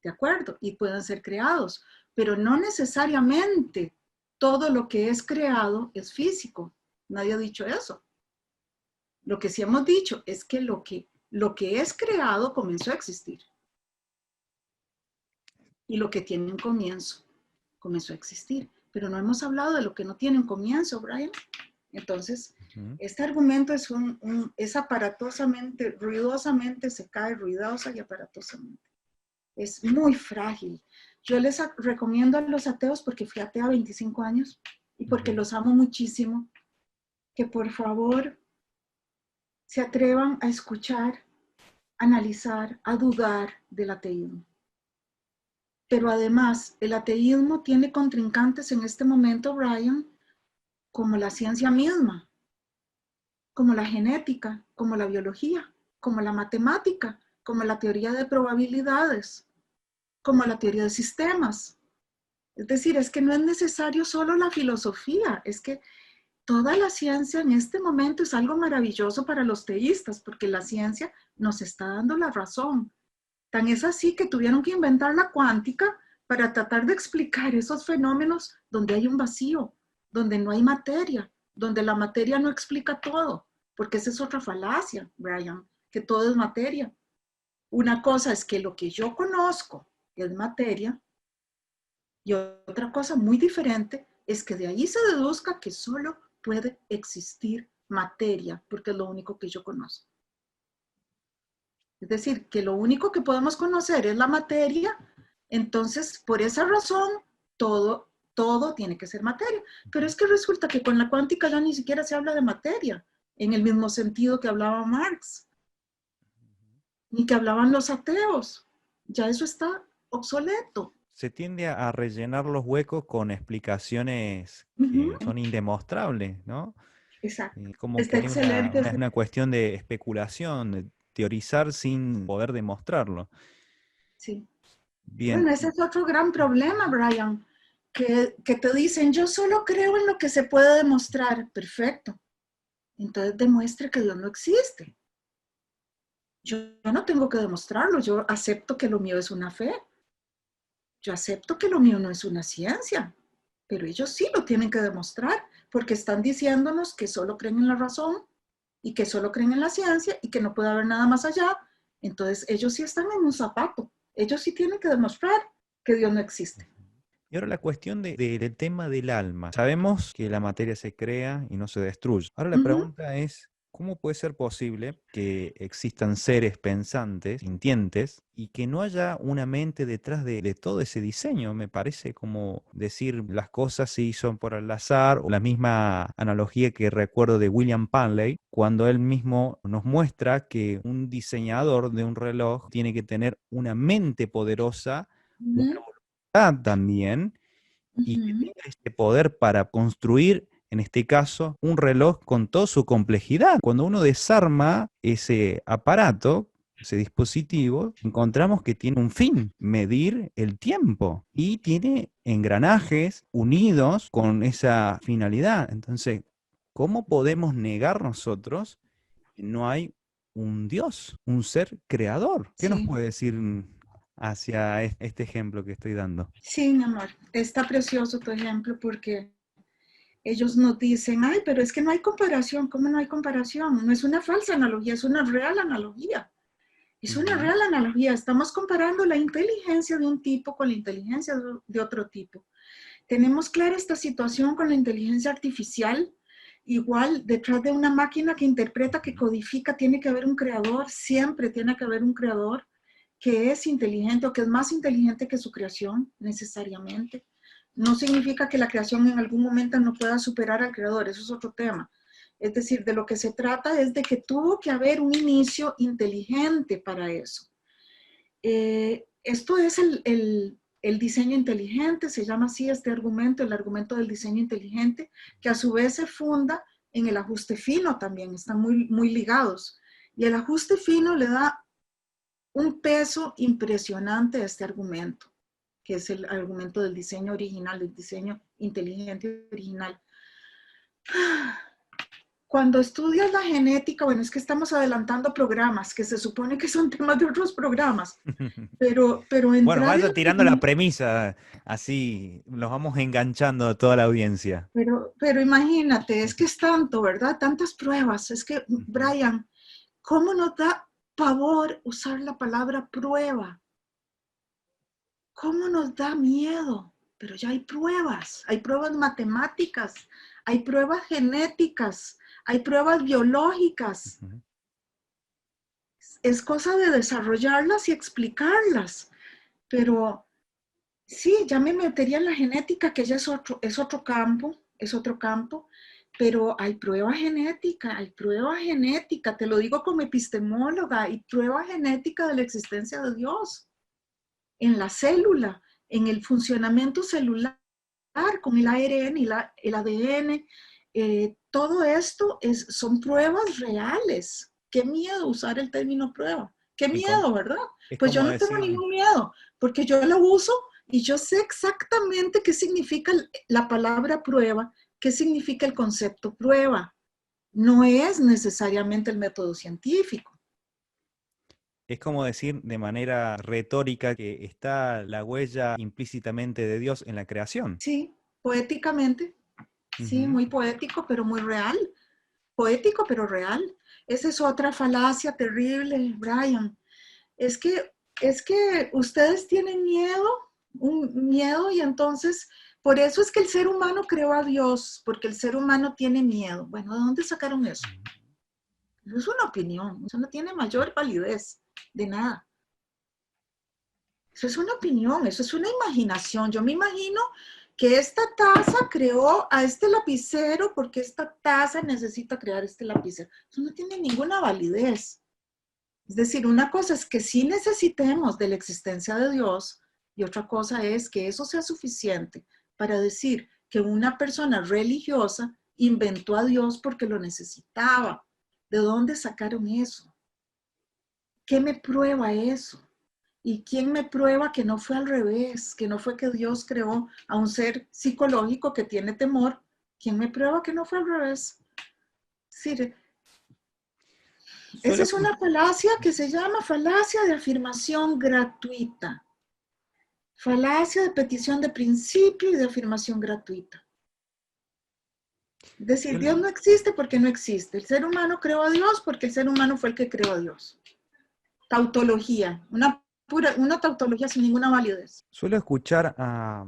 de acuerdo, y pueden ser creados, pero no necesariamente todo lo que es creado es físico. Nadie ha dicho eso. Lo que sí hemos dicho es que lo que es creado comenzó a existir y lo que tiene un comienzo comenzó a existir. Pero no hemos hablado de lo que no tiene un comienzo, Brian. Entonces, Ujú. este argumento es aparatosamente, ruidosamente, se cae ruidosa y aparatosamente. Es muy frágil. Yo les recomiendo a los ateos, porque fui atea 25 años y porque Ujú. los amo muchísimo, que por favor se atrevan a escuchar, analizar, a dudar del ateísmo. Pero además, el ateísmo tiene contrincantes en este momento, Brian, como la ciencia misma, como la genética, como la biología, como la matemática, como la teoría de probabilidades, como la teoría de sistemas. Es decir, es que no es necesario solo la filosofía, es que toda la ciencia en este momento es algo maravilloso para los teístas, porque la ciencia nos está dando la razón. Tan es así que tuvieron que inventar la cuántica para tratar de explicar esos fenómenos donde hay un vacío, donde no hay materia, donde la materia no explica todo, porque esa es otra falacia, Brian, que todo es materia. Una cosa es que lo que yo conozco es materia y otra cosa muy diferente es que de ahí se deduzca que solo puede existir materia, porque es lo único que yo conozco. Es decir, que lo único que podemos conocer es la materia, entonces por esa razón todo tiene que ser materia. Pero es que resulta que con la cuántica ya ni siquiera se habla de materia, en el mismo sentido que hablaba Marx, ni que hablaban los ateos. Ya eso está obsoleto. Se tiende a rellenar los huecos con explicaciones Uh que -huh. son indemostrables, ¿no? Exacto. Como Está que hay excelente. una cuestión de especulación, de teorizar sin poder demostrarlo. Sí. Bien, Bueno, ese es otro gran problema, Brian, que te dicen, yo solo creo en lo que se puede demostrar. Perfecto. Entonces demuestre que Dios no existe. Yo no tengo que demostrarlo, yo acepto que lo mío es una fe. Yo acepto que lo mío no es una ciencia, pero ellos sí lo tienen que demostrar, porque están diciéndonos que solo creen en la razón y que solo creen en la ciencia y que no puede haber nada más allá. Entonces ellos sí están en un zapato. Ellos sí tienen que demostrar que Dios no existe. Y ahora la cuestión del tema del alma. Sabemos que la materia se crea y no se destruye. Ahora la Ujú, pregunta es, ¿cómo puede ser posible que existan seres pensantes, sintientes, y que no haya una mente detrás de todo ese diseño? Me parece como decir las cosas se hizo por al azar, o la misma analogía que recuerdo de William Panley, cuando él mismo nos muestra que un diseñador de un reloj tiene que tener una mente poderosa, una ujú, también, y que ujú. tenga este poder para construir, en este caso, un reloj con toda su complejidad. Cuando uno desarma ese aparato, ese dispositivo, encontramos que tiene un fin, medir el tiempo, y tiene engranajes unidos con esa finalidad. Entonces, ¿cómo podemos negar nosotros que no hay un Dios, un ser creador? ¿Qué nos Sí, puede decir hacia este ejemplo que estoy dando? sí, mi amor. Está precioso tu ejemplo porque ellos nos dicen, ay, pero es que no hay comparación. ¿Cómo no hay comparación? No es una falsa analogía, es una real analogía. Es una Ujú. real analogía. Estamos comparando la inteligencia de un tipo con la inteligencia de otro tipo. Tenemos clara esta situación con la inteligencia artificial. Igual, detrás de una máquina que interpreta, que codifica, tiene que haber un creador. Siempre tiene que haber un creador que es inteligente o que es más inteligente que su creación, necesariamente. No significa que la creación en algún momento no pueda superar al creador, eso es otro tema. Es decir, de lo que se trata es de que tuvo que haber un inicio inteligente para eso. Esto es el diseño inteligente, se llama así este argumento, el argumento del diseño inteligente, que a su vez se funda en el ajuste fino también, están muy ligados. Y el ajuste fino le da un peso impresionante a este argumento, que es el argumento del diseño original, del diseño inteligente original. Cuando estudias la genética, bueno, es que estamos adelantando programas que se supone que son temas de otros programas, pero Bueno, entrar en vaya la tirando la premisa, así los vamos enganchando a toda la audiencia. pero imagínate, es que es tanto, ¿verdad? Tantas pruebas. Es que, Ujú. Brian, ¿cómo nos da pavor usar la palabra prueba? ¿Cómo nos da miedo? Pero ya hay pruebas matemáticas, hay pruebas genéticas, hay pruebas biológicas. Ujú. Es cosa de desarrollarlas y explicarlas. Pero sí, ya me metería en la genética, que ya es otro campo, pero hay prueba genética, te lo digo como epistemóloga, hay prueba genética de la existencia de Dios en la célula, en el funcionamiento celular, con el ARN y el ADN. Todo esto son pruebas reales. Qué miedo usar el término prueba. Qué Es como, miedo, ¿verdad? es Pues yo como no tengo decir, ningún miedo, porque yo lo uso y yo sé exactamente qué significa la palabra prueba, qué significa el concepto prueba. No es necesariamente el método científico. es como decir de manera retórica que está la huella implícitamente de Dios en la creación. Sí, poéticamente, sí, Ujú. muy poético, pero muy real. Poético, pero real. Esa es otra falacia terrible, Brian. Es que, es que ustedes tienen miedo, un miedo, y entonces, por eso es que el ser humano creó a Dios, porque el ser humano tiene miedo. Bueno, ¿de dónde sacaron eso? Eso es una opinión, eso no tiene mayor validez de nada. Eso es una opinión, eso es una imaginación. Yo me imagino que esta taza creó a este lapicero porque esta taza necesita crear este lapicero. Eso no tiene ninguna validez. Es decir, una cosa es que sí necesitemos de la existencia de Dios y otra cosa es que eso sea suficiente para decir que una persona religiosa inventó a Dios porque lo necesitaba. ¿De dónde sacaron eso? ¿Qué me prueba eso? ¿Y quién me prueba que no fue al revés? Que no fue que Dios creó a un ser psicológico que tiene temor. ¿Quién me prueba que no fue al revés? Sí, esa Suelo es una falacia que se llama falacia de afirmación gratuita. Falacia de petición de principio y de afirmación gratuita. Es decir, Dios no existe porque no existe. El ser humano creó a Dios porque el ser humano fue el que creó a Dios. Tautología, una tautología sin ninguna validez. Suelo escuchar a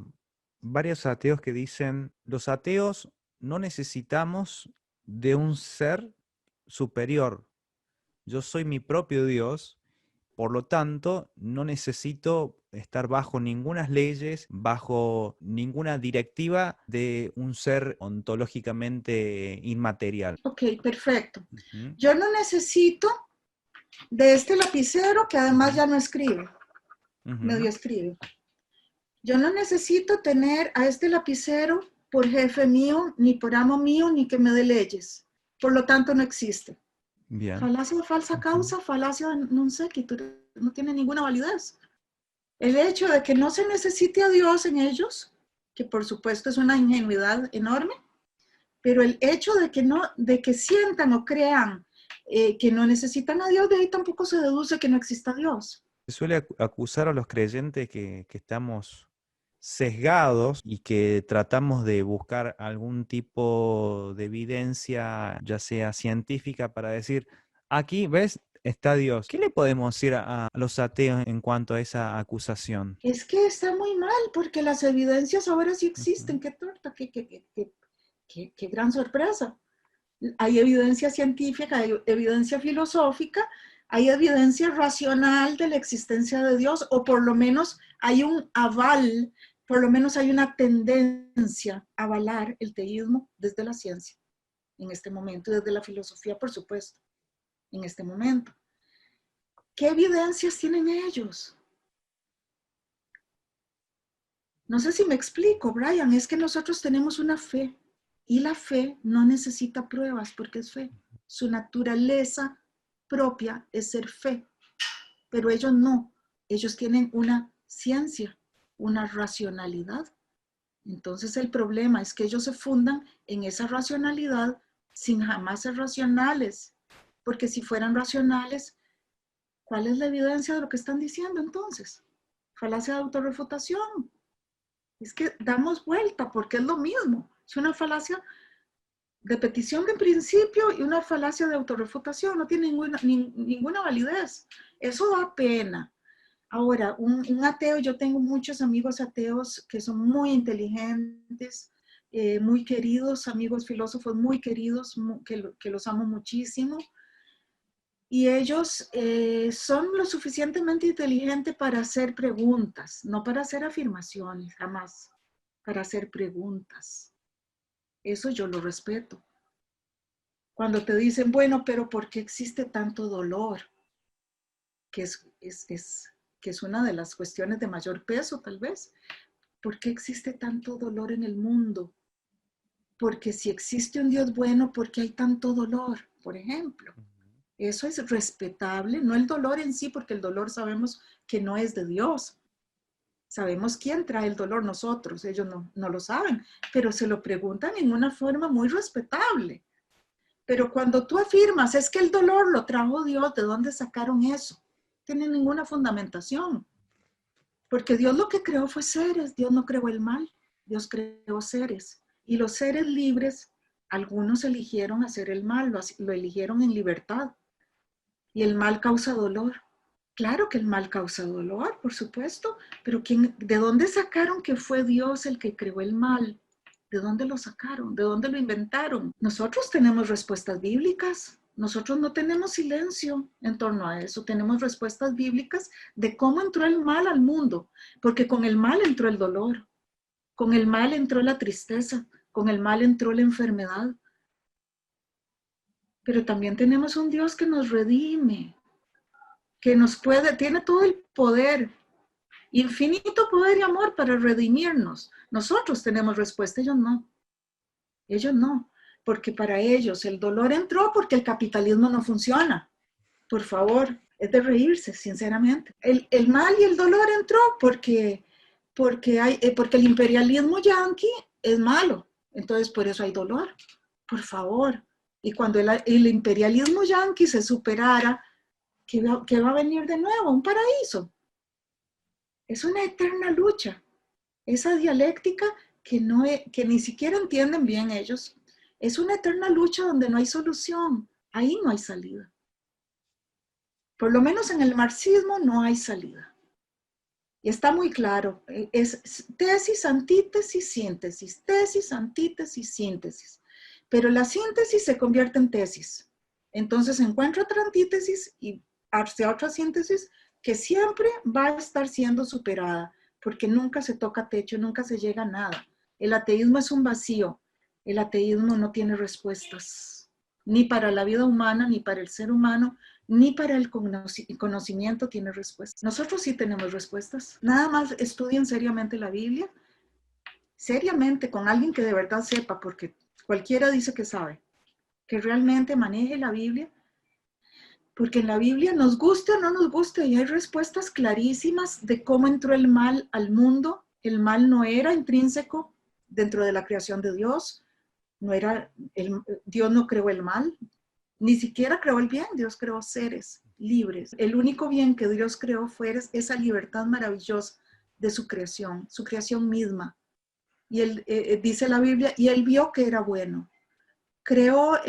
varios ateos que dicen, los ateos no necesitamos de un ser superior. Yo soy mi propio Dios, por lo tanto, no necesito estar bajo ninguna leyes, bajo ninguna directiva de un ser ontológicamente inmaterial. Ok, perfecto. Ujú, Yo no necesito de este lapicero que además ya no escribe, ujú. medio escribe. Yo no necesito tener a este lapicero por jefe mío, ni por amo mío, ni que me dé leyes. Por lo tanto, no existe. Bien. Falacia de falsa causa, falacia de non sequitur, no tiene ninguna validez. El hecho de que no se necesite a Dios en ellos, que por supuesto es una ingenuidad enorme, pero el hecho de que sientan o crean que no necesitan a Dios, de ahí tampoco se deduce que no exista Dios. Se suele acusar a los creyentes que estamos sesgados y que tratamos de buscar algún tipo de evidencia, ya sea científica, para decir, aquí, ¿ves? Está Dios. ¿Qué le podemos decir a los ateos en cuanto a esa acusación? Es que está muy mal, porque las evidencias ahora sí Ujú. existen. Qué torta, qué gran sorpresa. Hay evidencia científica, hay evidencia filosófica, hay evidencia racional de la existencia de Dios, o por lo menos hay un aval, por lo menos hay una tendencia a avalar el teísmo desde la ciencia, en este momento, y desde la filosofía, por supuesto, en este momento. ¿Qué evidencias tienen ellos? No sé si me explico, Brian, es que nosotros tenemos una fe y la fe no necesita pruebas porque es fe. Su naturaleza propia es ser fe, pero ellos no. Ellos tienen una ciencia, una racionalidad. Entonces el problema es que ellos se fundan en esa racionalidad sin jamás ser racionales, porque si fueran racionales, ¿cuál es la evidencia de lo que están diciendo entonces? Falacia de autorrefutación. Es que damos vuelta porque es lo mismo. Es una falacia de petición de principio y una falacia de autorrefutación. No tiene ninguna validez. Eso da pena. Ahora, un ateo, yo tengo muchos amigos ateos que son muy inteligentes, muy queridos, amigos filósofos muy queridos, que los amo muchísimo. Y ellos son lo suficientemente inteligentes para hacer preguntas, no para hacer afirmaciones, jamás, para hacer preguntas. Eso yo lo respeto. Cuando te dicen, bueno, pero ¿por qué existe tanto dolor? Que es una de las cuestiones de mayor peso, tal vez. ¿Por qué existe tanto dolor en el mundo? Porque si existe un Dios bueno, ¿por qué hay tanto dolor? Por ejemplo. Eso es respetable, no el dolor en sí, porque el dolor sabemos que no es de Dios. Sabemos quién trae el dolor, nosotros, ellos no lo saben, pero se lo preguntan en una forma muy respetable. Pero cuando tú afirmas, es que el dolor lo trajo Dios, ¿de dónde sacaron eso? No tiene ninguna fundamentación. Porque Dios lo que creó fue seres, Dios no creó el mal, Dios creó seres. Y los seres libres, algunos eligieron hacer el mal, lo eligieron en libertad. Y el mal causa dolor. Claro que el mal causa dolor, por supuesto, pero ¿de dónde sacaron que fue Dios el que creó el mal? ¿De dónde lo sacaron? ¿De dónde lo inventaron? Nosotros tenemos respuestas bíblicas. Nosotros no tenemos silencio en torno a eso. Tenemos respuestas bíblicas de cómo entró el mal al mundo, porque con el mal entró el dolor, con el mal entró la tristeza, con el mal entró la enfermedad. Pero también tenemos un Dios que nos redime, que tiene todo el poder, infinito poder y amor para redimirnos. Nosotros tenemos respuesta, ellos no, porque para ellos el dolor entró porque el capitalismo no funciona. Por favor, Es de reírse, sinceramente. El mal y el dolor entró porque el imperialismo yanqui es malo. Entonces, por eso hay dolor. Por favor. Y cuando el imperialismo yanqui se superara, ¿qué va a venir de nuevo? Un paraíso. Es una eterna lucha. Esa dialéctica que ni siquiera entienden bien ellos. Es una eterna lucha donde no hay solución. Ahí no hay salida. Por lo menos en el marxismo no hay salida. Y está muy claro, es tesis, antítesis, síntesis, tesis, antítesis, síntesis. Pero la síntesis se convierte en tesis. Entonces encuentra otra antítesis y hacia otra síntesis que siempre va a estar siendo superada, porque nunca se toca techo, nunca se llega a nada. El ateísmo es un vacío. El ateísmo no tiene respuestas, ni para la vida humana, ni para el ser humano, ni para el conocimiento tiene respuestas. Nosotros sí tenemos respuestas. Nada más estudien seriamente la Biblia, seriamente, con alguien que de verdad sepa, porque cualquiera dice que sabe, que realmente maneje la Biblia, porque en la Biblia nos guste o no nos guste, y hay respuestas clarísimas de cómo entró el mal al mundo. El mal no era intrínseco dentro de la creación de Dios, Dios no creó el mal, ni siquiera creó el bien, Dios creó seres libres. El único bien que Dios creó fue esa libertad maravillosa de su creación misma. Y él, dice la Biblia, y él vio que era bueno. Creó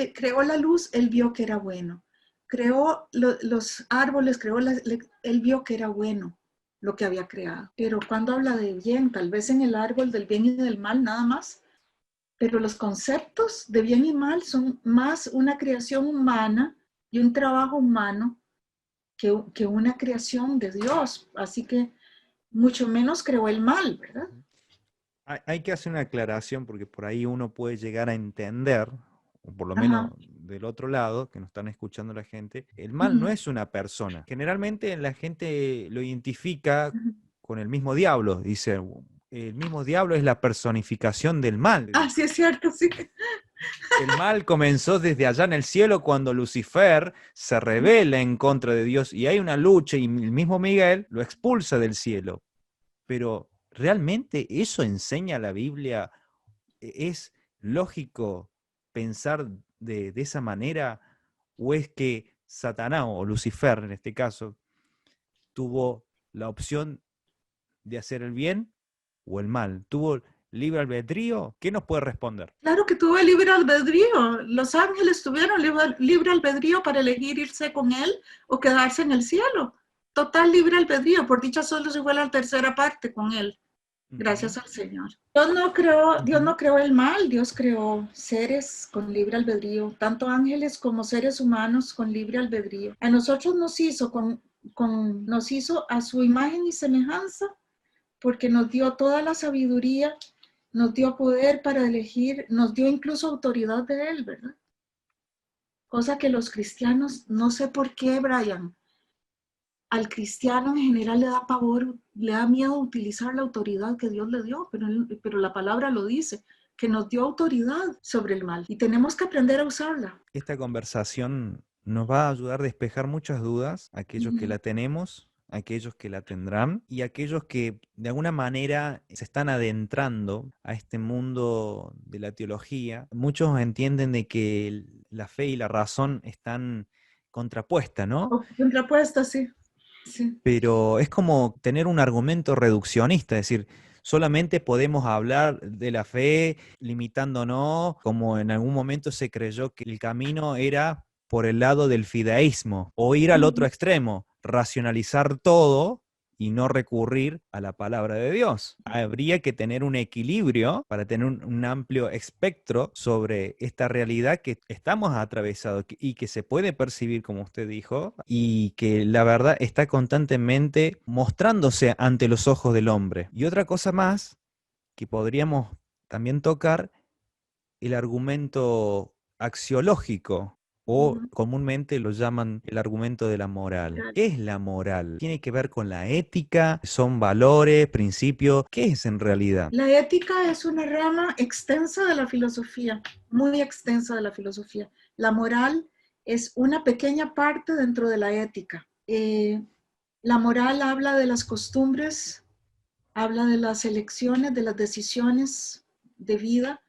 la luz, él vio que era bueno. Creó los árboles, él vio que era bueno lo que había creado. Pero cuando habla de bien, tal vez en el árbol del bien y del mal nada más, pero los conceptos de bien y mal son más una creación humana y un trabajo humano que una creación de Dios. Así que mucho menos creó el mal, ¿verdad? Hay que hacer una aclaración porque por ahí uno puede llegar a entender, o por lo menos Ajá. del otro lado, que nos están escuchando la gente, el mal no Ujú, es una persona. Generalmente la gente lo identifica ujú. con el mismo diablo, dice, el mismo diablo es la personificación del mal. Ah, sí, es cierto, sí. El mal comenzó desde allá en el cielo cuando Lucifer se rebela en contra de Dios y hay una lucha y el mismo Miguel lo expulsa del cielo. Pero ¿realmente eso enseña la Biblia? ¿Es lógico pensar de esa manera? ¿O es que Satanás o Lucifer en este caso tuvo la opción de hacer el bien o el mal? ¿Tuvo libre albedrío? ¿Qué nos puede responder? Claro que tuvo libre albedrío. Los ángeles tuvieron libre albedrío para elegir irse con él o quedarse en el cielo. Total libre albedrío. Por dicha solo se fue la tercera parte con él. Ujú, Gracias al Señor. Dios no creó el mal, Dios creó seres con libre albedrío, tanto ángeles como seres humanos con libre albedrío. A nosotros nos hizo a su imagen y semejanza porque nos dio toda la sabiduría, nos dio poder para elegir, nos dio incluso autoridad de Él, ¿verdad? Cosa que los cristianos, no sé por qué, Brian, al cristiano en general le da pavor, le da miedo utilizar la autoridad que Dios le dio, pero la palabra lo dice, que nos dio autoridad sobre el mal y tenemos que aprender a usarla. Esta conversación nos va a ayudar a despejar muchas dudas, aquellos que Ujú. la tenemos, aquellos que la tendrán y aquellos que de alguna manera se están adentrando a este mundo de la teología. Muchos entienden de que la fe y la razón están contrapuestas, ¿no? O contrapuesta, sí. Sí. Pero es como tener un argumento reduccionista, es decir, solamente podemos hablar de la fe limitándonos, como en algún momento se creyó que el camino era por el lado del fideísmo, o ir al otro Ujú. extremo, racionalizar todo y no recurrir a la palabra de Dios. Habría que tener un equilibrio para tener un amplio espectro sobre esta realidad que estamos atravesados y que se puede percibir, como usted dijo, y que la verdad está constantemente mostrándose ante los ojos del hombre. Y otra cosa más que podríamos también tocar, el argumento axiológico, o Ujú. comúnmente lo llaman el argumento de la moral. ¿Qué es la moral? ¿Tiene que ver con la ética? ¿Son valores, principios? ¿Qué es en realidad? La ética es una rama extensa de la filosofía, muy extensa de la filosofía. La moral es una pequeña parte dentro de la ética. Eh, la moral habla de las costumbres, habla de las elecciones, de las decisiones de vida,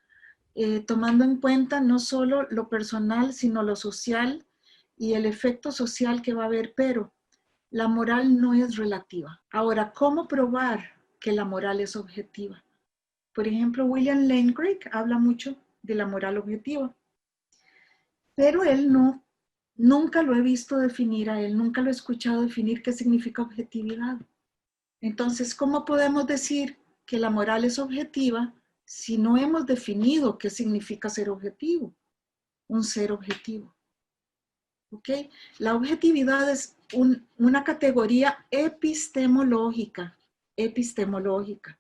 tomando en cuenta no solo lo personal, sino lo social y el efecto social que va a haber, pero la moral no es relativa. Ahora, ¿cómo probar que la moral es objetiva? Por ejemplo, William Lane Craig habla mucho de la moral objetiva, pero él nunca lo he visto definir a él, nunca lo he escuchado definir qué significa objetividad. Entonces, ¿cómo podemos decir que la moral es objetiva si no hemos definido qué significa ser objetivo? Un ser objetivo. ¿Ok? La objetividad es una categoría epistemológica. Epistemológica.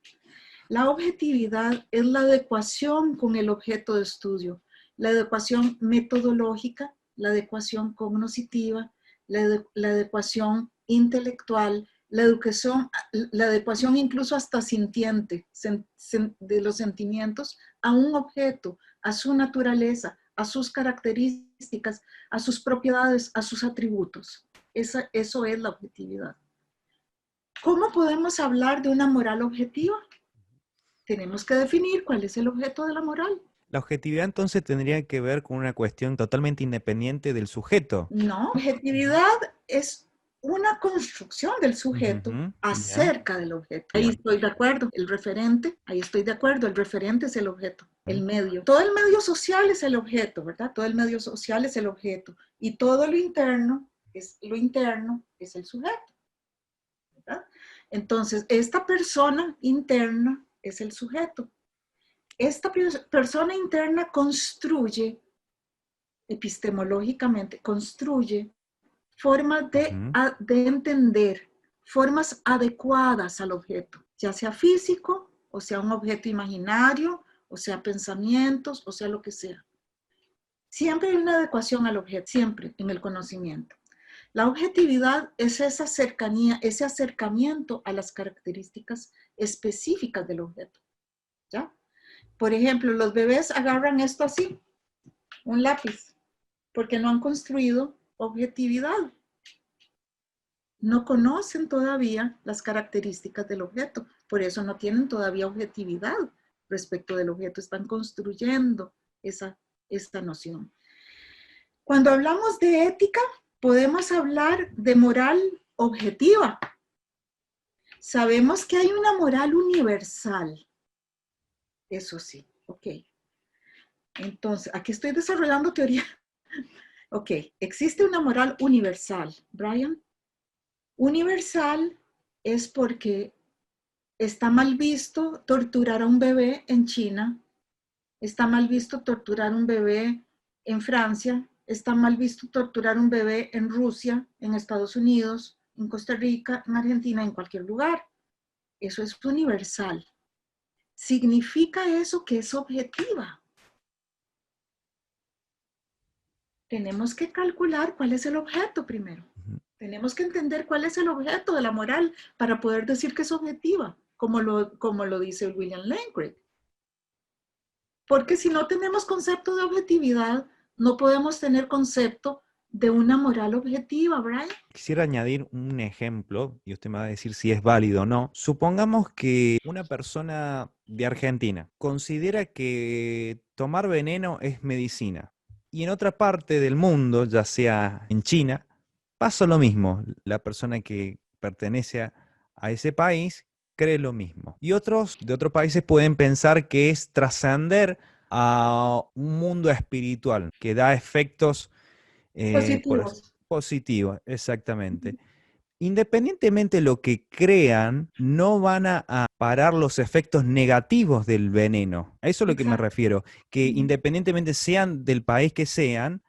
La objetividad es la adecuación con el objeto de estudio, la adecuación metodológica, la adecuación cognitiva, la adecuación intelectual, la adecuación incluso hasta sintiente de los sentimientos a un objeto, a su naturaleza, a sus características, a sus propiedades, a sus atributos. Eso es la objetividad. ¿Cómo podemos hablar de una moral objetiva? Tenemos que definir cuál es el objeto de la moral. La objetividad entonces tendría que ver con una cuestión totalmente independiente del sujeto. No, objetividad es una construcción del sujeto acerca del objeto. Ahí estoy de acuerdo, el referente, ahí estoy de acuerdo, el referente es el objeto, el medio. Todo el medio social es el objeto, ¿verdad? Todo el medio social es el objeto y todo lo interno es el sujeto, ¿verdad? Entonces, esta persona interna es el sujeto. Esta persona interna construye, epistemológicamente, construye formas de entender, formas adecuadas al objeto, ya sea físico, o sea un objeto imaginario, o sea pensamientos, o sea lo que sea. Siempre hay una adecuación al objeto, siempre en el conocimiento. La objetividad es esa cercanía, ese acercamiento a las características específicas del objeto, ¿ya? Por ejemplo, los bebés agarran esto así, un lápiz, porque no han construido objetividad. No conocen todavía las características del objeto, por eso no tienen todavía objetividad respecto del objeto, están construyendo esta noción. Cuando hablamos de ética, podemos hablar de moral objetiva. Sabemos que hay una moral universal. Eso sí, ok. Entonces, aquí estoy desarrollando teoría. Ok, existe una moral universal, Brian. Universal es porque está mal visto torturar a un bebé en China, está mal visto torturar a un bebé en Francia, está mal visto torturar a un bebé en Rusia, en Estados Unidos, en Costa Rica, en Argentina, en cualquier lugar. Eso es universal. ¿Significa eso que es objetiva? Tenemos que calcular cuál es el objeto primero. Tenemos que entender cuál es el objeto de la moral para poder decir que es objetiva, como lo dice William Lane Craig. Porque si no tenemos concepto de objetividad, no podemos tener concepto de una moral objetiva, Brian. Quisiera añadir un ejemplo, y usted me va a decir si es válido o no. Supongamos que una persona de Argentina considera que tomar veneno es medicina. Y en otra parte del mundo, ya sea en China, pasa lo mismo. La persona que pertenece a ese país cree lo mismo. Y otros de otros países pueden pensar que es trascender a un mundo espiritual que da efectos positivos, exactamente. Independientemente de lo que crean, no van a parar los efectos negativos del veneno. A eso es lo que me refiero, que independientemente sean del país que sean,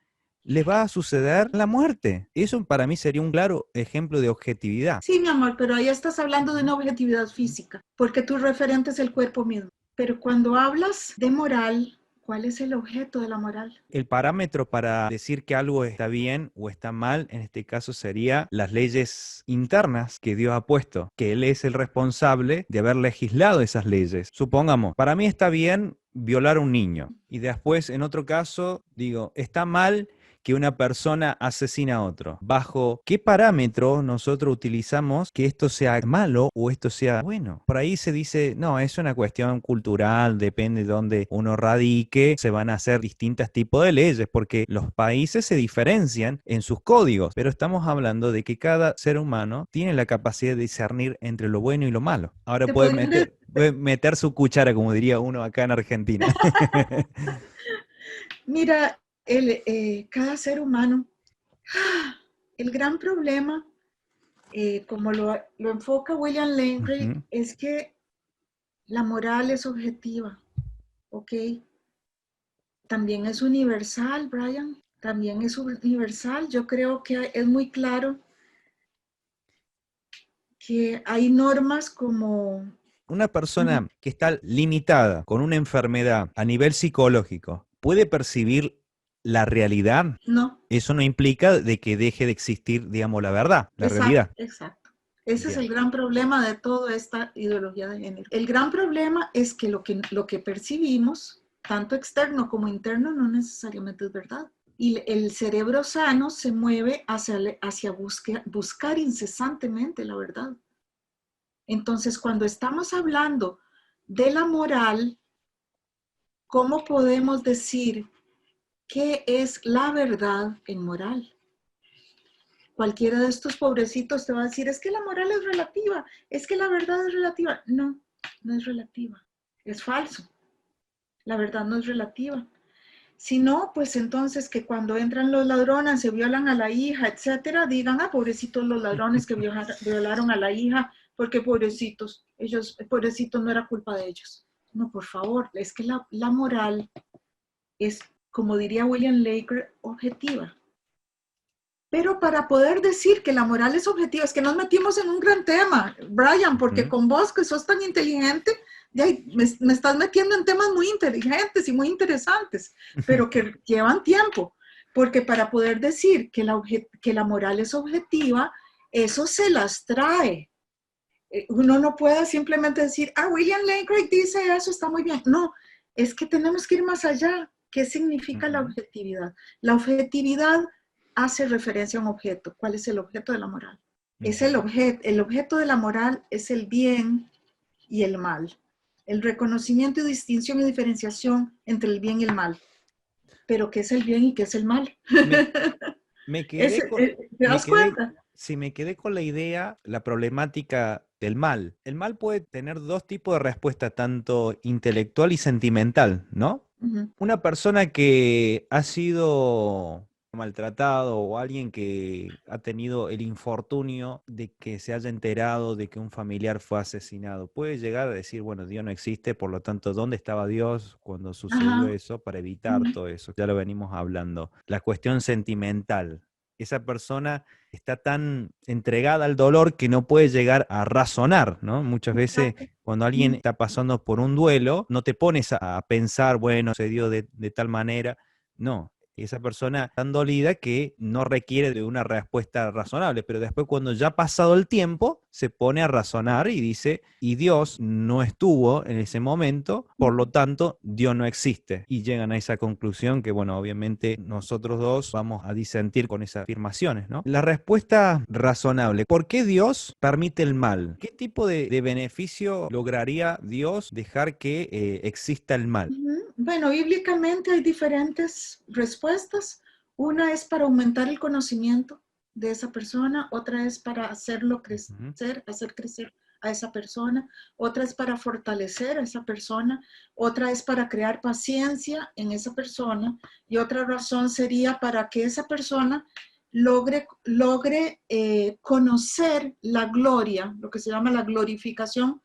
les va a suceder la muerte. Eso para mí sería un claro ejemplo de objetividad. Sí, mi amor, pero ahí estás hablando de una objetividad física, porque tu referente es el cuerpo mismo. Pero cuando hablas de moral, ¿cuál es el objeto de la moral? El parámetro para decir que algo está bien o está mal, en este caso, sería las leyes internas que Dios ha puesto, que Él es el responsable de haber legislado esas leyes. Supongamos, para mí está bien violar a un niño y después, en otro caso, digo, está mal que una persona asesina a otro? ¿Bajo qué parámetro nosotros utilizamos que esto sea malo o esto sea bueno? Por ahí se dice, no, es una cuestión cultural, depende de dónde uno radique, se van a hacer distintos tipos de leyes, porque los países se diferencian en sus códigos, pero estamos hablando de que cada ser humano tiene la capacidad de discernir entre lo bueno y lo malo. Ahora Te puede podrían meter, puede meter su cuchara, como diría uno acá en Argentina. Mira, cada ser humano, el gran problema, como lo enfoca William Lane Craig, Ujú. es que la moral es objetiva, ¿ok? También es universal, Brian, también es universal. Yo creo que es muy claro que hay normas como... Una Ujú. persona que está limitada con una enfermedad a nivel psicológico, ¿puede percibir la realidad? No, Eso no implica de que deje de existir, digamos, la verdad, la exacto, realidad. exacto. Ese es el Bien. gran problema de toda esta ideología de género. El gran problema es que lo que percibimos, tanto externo como interno, no necesariamente es verdad. Y el cerebro sano se mueve hacia buscar incesantemente la verdad. Entonces, cuando estamos hablando de la moral, ¿cómo podemos decir qué es la verdad en moral? Cualquiera de estos pobrecitos te va a decir, es que la moral es relativa, es que la verdad es relativa. No, no es relativa, es falso. La verdad no es relativa. Si no, pues entonces que cuando entran los ladrones se violan a la hija, etcétera, digan, ah, pobrecitos los ladrones que violaron a la hija, porque pobrecitos, pobrecitos no era culpa de ellos. No, por favor, es que la moral es, como diría William Laker, objetiva. Pero para poder decir que la moral es objetiva, es que nos metimos en un gran tema, Brian, porque Ujú. con vos que sos tan inteligente, me estás metiendo en temas muy inteligentes y muy interesantes, pero que llevan tiempo, porque para poder decir que la moral es objetiva, eso se las trae. Uno no puede simplemente decir, ah, William Lane Craig dice eso, está muy bien. No, es que tenemos que ir más allá. ¿Qué significa la Ujú. objetividad? La objetividad hace referencia a un objeto. ¿Cuál es el objeto de la moral? Es Ujú. el objeto de la moral es el bien y el mal. El reconocimiento y distinción y diferenciación entre el bien y el mal. Pero ¿qué es el bien y qué es el mal? Me, me quedé con, ¿Te me das quedé, cuenta? sí, me quedé con la idea, la problemática del mal. El mal puede tener dos tipos de respuesta, tanto intelectual y sentimental, ¿no? Uh -huh. Una persona que ha sido maltratado o alguien que ha tenido el infortunio de que se haya enterado de que un familiar fue asesinado, puede llegar a decir, bueno, Dios no existe, por lo tanto, ¿dónde estaba Dios cuando sucedió Ajá. eso para Uh evitar -huh. todo eso? Ya lo venimos hablando. La cuestión sentimental. Esa persona está tan entregada al dolor que no puede llegar a razonar, ¿no? Muchas veces Exacto. cuando alguien está pasando por un duelo, no te pones a pensar, bueno, se dio de tal manera. No, esa persona tan dolida que no requiere de una respuesta razonable, pero después cuando ya ha pasado el tiempo, se pone a razonar y dice, y Dios no estuvo en ese momento, por lo tanto, Dios no existe. Y llegan a esa conclusión que, bueno, obviamente nosotros dos vamos a disentir con esas afirmaciones, ¿no? La respuesta razonable, ¿por qué Dios permite el mal? ¿Qué tipo de beneficio lograría Dios dejar que exista el mal? Bueno, bíblicamente hay diferentes respuestas. Una es para aumentar el conocimiento de esa persona, otra es para hacerlo Ujú. crecer, hacer crecer a esa persona, otra es para fortalecer a esa persona, otra es para crear paciencia en esa persona y otra razón sería para que esa persona logre conocer la gloria, lo que se llama la glorificación,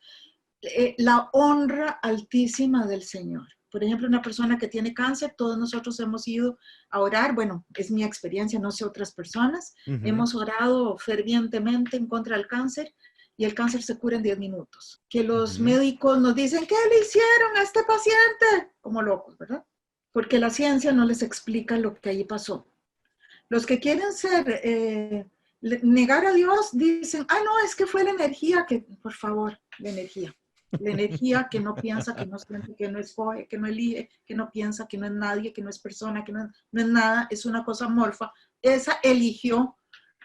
la honra altísima del Señor. Por ejemplo, una persona que tiene cáncer, todos nosotros hemos ido a orar, bueno, es mi experiencia, no sé otras personas, Ujú. hemos orado fervientemente en contra del cáncer y el cáncer se cura en 10 minutos. Que los Ujú. médicos nos dicen, ¿qué le hicieron a este paciente? Como locos, ¿verdad? Porque la ciencia no les explica lo que allí pasó. Los que quieren negar a Dios dicen, ah, no, es que fue la energía que, por favor, la energía. La energía que no piensa, que no siente, que no escoge, que no elige, que no piensa, que no es nadie, que no es persona, que no es nada, es una cosa amorfa. Esa eligió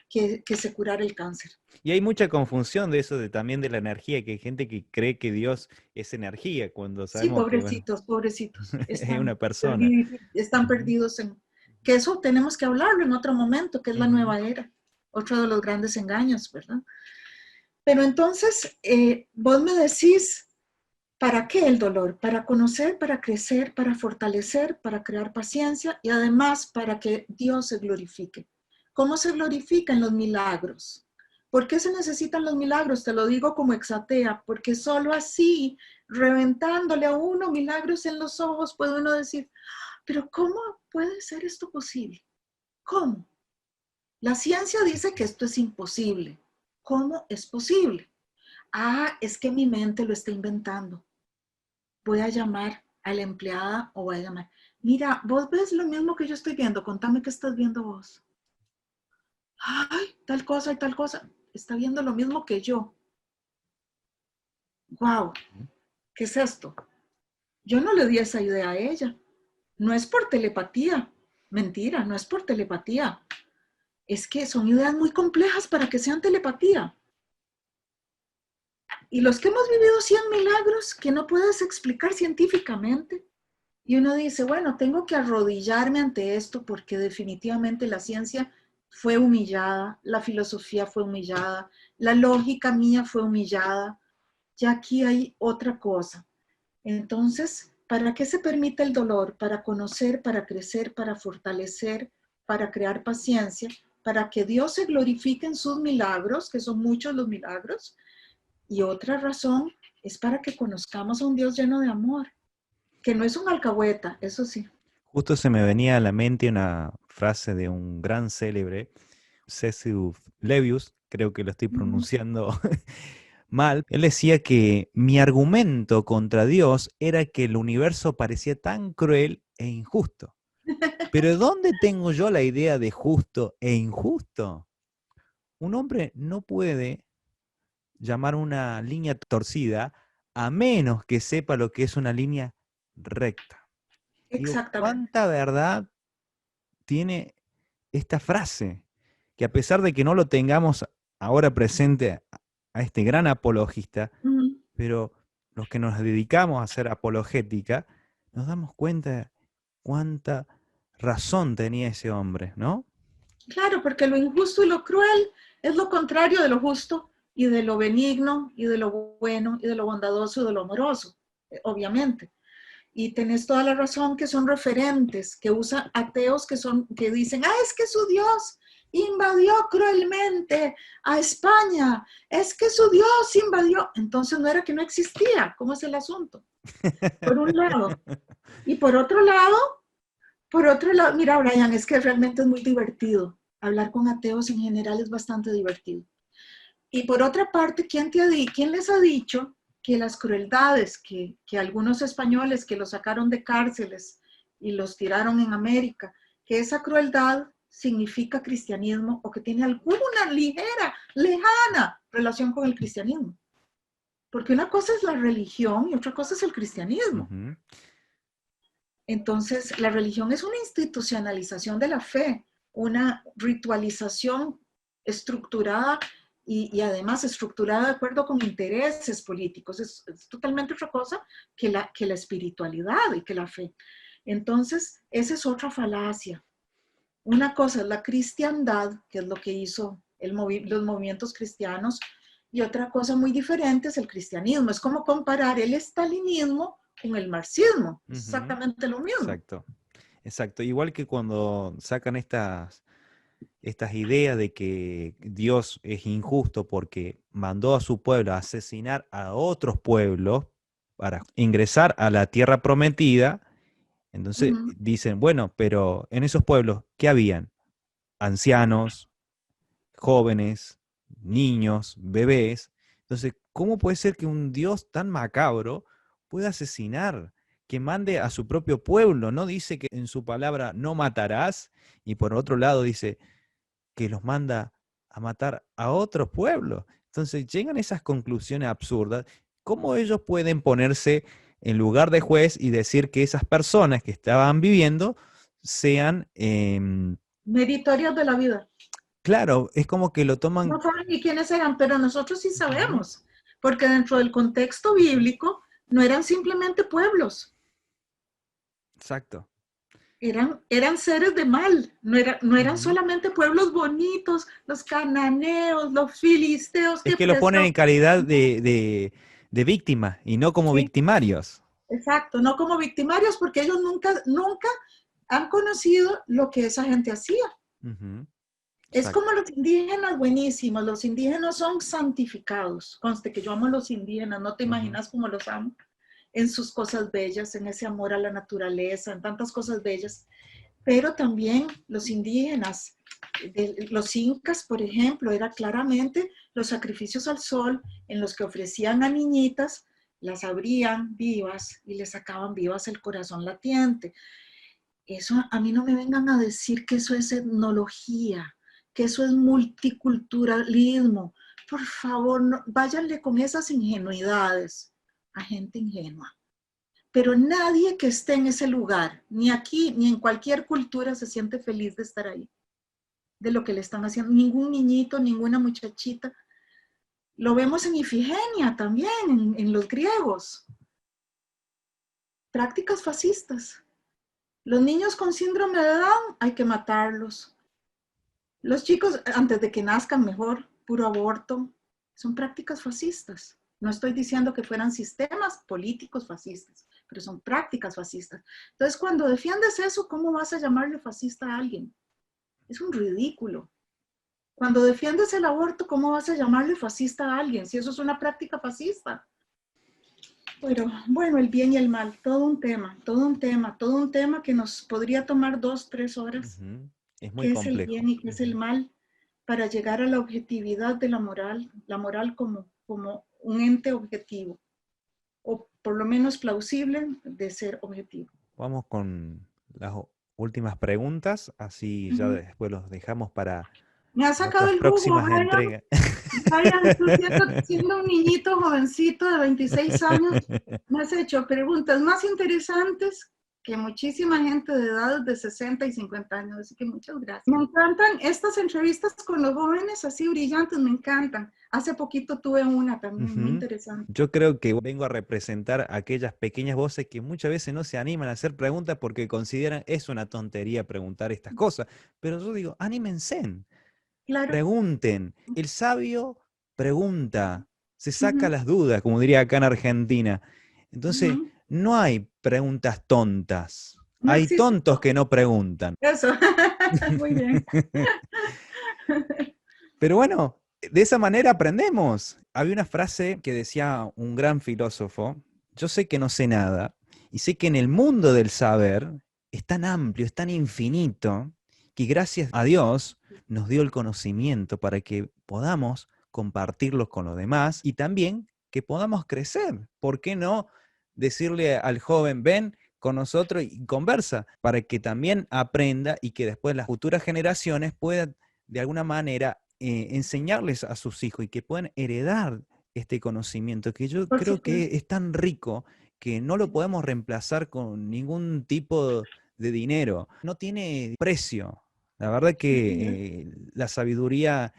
que se curara el cáncer. Y hay mucha confusión de eso, también de la energía, que hay gente que cree que Dios es energía, cuando Sí, sabemos que, bueno, pobrecitos, pobrecitos, es una persona. están Ujú, perdidos en... Que eso tenemos que hablarlo en otro momento, que es la ujú. nueva era, otro de los grandes engaños, ¿verdad? Pero entonces, vos me decís, ¿para qué el dolor? Para conocer, para crecer, para fortalecer, para crear paciencia y además para que Dios se glorifique. ¿Cómo se glorifican los milagros? ¿Por qué se necesitan los milagros? Te lo digo como exatea, porque solo así, reventándole a uno milagros en los ojos, puede uno decir, pero ¿cómo puede ser esto posible? ¿Cómo? La ciencia dice que esto es imposible. ¿Cómo es posible? Ah, es que mi mente lo está inventando. Voy a llamar a la empleada o voy a llamar. Mira, vos ves lo mismo que yo estoy viendo, contame qué estás viendo vos. Ay, tal cosa y tal cosa. Está viendo lo mismo que yo. Wow, ¿qué es esto? Yo no le di esa idea a ella. No es por telepatía. Mentira, no es por telepatía. Es que son ideas muy complejas para que sean telepatía. Y los que hemos vivido 100 milagros que no puedes explicar científicamente. Y uno dice, bueno, tengo que arrodillarme ante esto porque definitivamente la ciencia fue humillada, la filosofía fue humillada, la lógica mía fue humillada. Ya aquí hay otra cosa. Entonces, ¿para qué se permite el dolor? Para conocer, para crecer, para fortalecer, para crear paciencia, para que Dios se glorifique en sus milagros, que son muchos los milagros. Y otra razón es para que conozcamos a un Dios lleno de amor, que no es un alcahueta, eso sí. Justo se me venía a la mente una frase de un gran célebre, Cecil Levius, creo que lo estoy Ujú. pronunciando mal. Él decía que mi argumento contra Dios era que el universo parecía tan cruel e injusto. Pero ¿dónde tengo yo la idea de justo e injusto? Un hombre no puede llamar una línea torcida a menos que sepa lo que es una línea recta. Digo, Exactamente. ¿cuánta verdad tiene esta frase? Que a pesar de que no lo tengamos ahora presente a este gran apologista, Ujú. pero los que nos dedicamos a hacer apologética, nos damos cuenta de cuánta razón tenía ese hombre, ¿no? Claro, porque lo injusto y lo cruel es lo contrario de lo justo y de lo benigno y de lo bueno y de lo bondadoso y de lo amoroso, obviamente. Y tenés toda la razón que son referentes, que usan ateos que dicen, ah, es que su Dios invadió cruelmente a España, es que su Dios invadió. Entonces no era que no existía, ¿cómo es el asunto? Por un lado. Y por otro lado, mira, Brian, es que realmente es muy divertido. Hablar con ateos en general es bastante divertido. Y por otra parte, ¿quién les ha dicho que las crueldades que algunos españoles que los sacaron de cárceles y los tiraron en América, que esa crueldad significa cristianismo o que tiene alguna ligera, lejana relación con el cristianismo? Porque una cosa es la religión y otra cosa es el cristianismo. Ujú. Entonces, la religión es una institucionalización de la fe, una ritualización estructurada y además estructurada de acuerdo con intereses políticos. Es totalmente otra cosa que la espiritualidad y que la fe. Entonces, esa es otra falacia. Una cosa es la cristiandad, que es lo que hizo los movimientos cristianos, y otra cosa muy diferente es el cristianismo. Es como comparar el estalinismo con el marxismo. Es Ujú. exactamente lo mismo. Exacto, exacto. Igual que cuando sacan estas ideas de que Dios es injusto porque mandó a su pueblo a asesinar a otros pueblos para ingresar a la tierra prometida, entonces Ujú. dicen, bueno, pero en esos pueblos, ¿qué habían? Ancianos, jóvenes, niños, bebés. Entonces, ¿cómo puede ser que un Dios tan macabro pueda asesinar, que mande a su propio pueblo? No dice que en su palabra no matarás, y por otro lado dice que los manda a matar a otros pueblos. Entonces llegan esas conclusiones absurdas ¿cómo ellos pueden ponerse en lugar de juez y decir que esas personas que estaban viviendo sean, Meritorios de la vida. claro, es como que lo toman. No saben ni quiénes eran, pero nosotros sí Ujú, sabemos, porque dentro del contexto bíblico no eran simplemente pueblos, exacto. eran seres de mal, no eran Ujú. solamente pueblos bonitos, los cananeos, los filisteos, Es qué que los ponen en preciosos. calidad de víctimas y no como Sí, victimarios. exacto, no como victimarios, porque ellos nunca han conocido lo que esa gente hacía. Ujú, Es como exacto. los indígenas buenísimos, los indígenas son santificados. Conste que yo amo a los indígenas, no te Ujú. imaginas cómo los amo, en sus cosas bellas, en ese amor a la naturaleza, en tantas cosas bellas. Pero también los indígenas, los incas, por ejemplo, era claramente los sacrificios al sol en los que ofrecían a niñitas, las abrían vivas y les sacaban vivas el corazón latiente. Eso a mí no me vengan a decir que eso es etnología, que eso es multiculturalismo. Por favor, no, váyanle con esas ingenuidades a gente ingenua. Pero nadie que esté en ese lugar, ni aquí ni en cualquier cultura, se siente feliz de estar ahí, de lo que le están haciendo. Ningún niñito, ninguna muchachita. Lo vemos en Ifigenia también, en los griegos. Prácticas fascistas. Los niños con síndrome de Down hay que matarlos. Los chicos, antes de que nazcan mejor, puro aborto, son prácticas fascistas. No estoy diciendo que fueran sistemas políticos fascistas, pero son prácticas fascistas. Entonces, cuando defiendes eso, ¿cómo vas a llamarle fascista a alguien? Es un ridículo. Cuando defiendes el aborto, ¿cómo vas a llamarle fascista a alguien si eso es una práctica fascista? Pero bueno, el bien y el mal, todo un tema, todo un tema, todo un tema que nos podría tomar 2, 3 horas. Ujú. Es muy ¿Qué es el bien complejo. y qué es el Ujú. mal? Para llegar a la objetividad de la moral como un ente objetivo, o por lo menos plausible de ser objetivo. Vamos con las últimas preguntas, así ya Ujú. después los dejamos Me ha para sacado otras el jugo, próximas Brian. entregas. Brian, tú siendo un niñito jovencito de 26 años, me has hecho preguntas más interesantes que muchísima gente de edades de 60 y 50 años, así que muchas gracias. Me encantan estas entrevistas con los jóvenes así brillantes, me encantan. Hace poquito tuve una también, muy Ujú. interesante. Yo creo que vengo a representar a aquellas pequeñas voces que muchas veces no se animan a hacer preguntas porque consideran es una tontería preguntar estas cosas. Pero yo digo, anímense, Claro. pregunten. El sabio pregunta, se saca Ujú, las dudas, como diría acá en Argentina. Entonces, ujú. no hay preguntas tontas. No Hay existe tontos que no preguntan. eso. Muy bien. Pero bueno, de esa manera aprendemos. Había una frase que decía un gran filósofo, yo sé que no sé nada y sé que en el mundo del saber es tan amplio, es tan infinito, que gracias a Dios nos dio el conocimiento para que podamos compartirlos con los demás y también que podamos crecer. ¿Por qué no decirle al joven, ven con nosotros y conversa, para que también aprenda y que después las futuras generaciones puedan de alguna manera enseñarles a sus hijos y que puedan heredar este conocimiento que yo Por creo supuesto. que es tan rico que no lo Sí, podemos reemplazar con ningún tipo de dinero. No tiene precio. La verdad sí, señor. que la sabiduría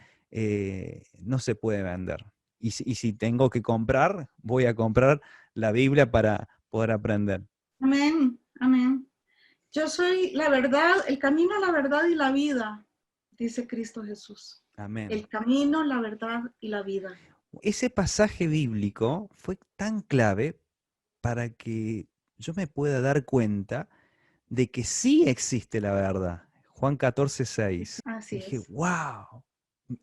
no se puede vender. Y si tengo que comprar, voy a comprar la Biblia para poder aprender. Amén, amén. Yo soy la verdad, el camino, la verdad y la vida, dice Cristo Jesús. Amén. El camino, la verdad y la vida. Ese pasaje bíblico fue tan clave para que yo me pueda dar cuenta de que sí existe la verdad. Juan 14:6. Así Dije, es. wow,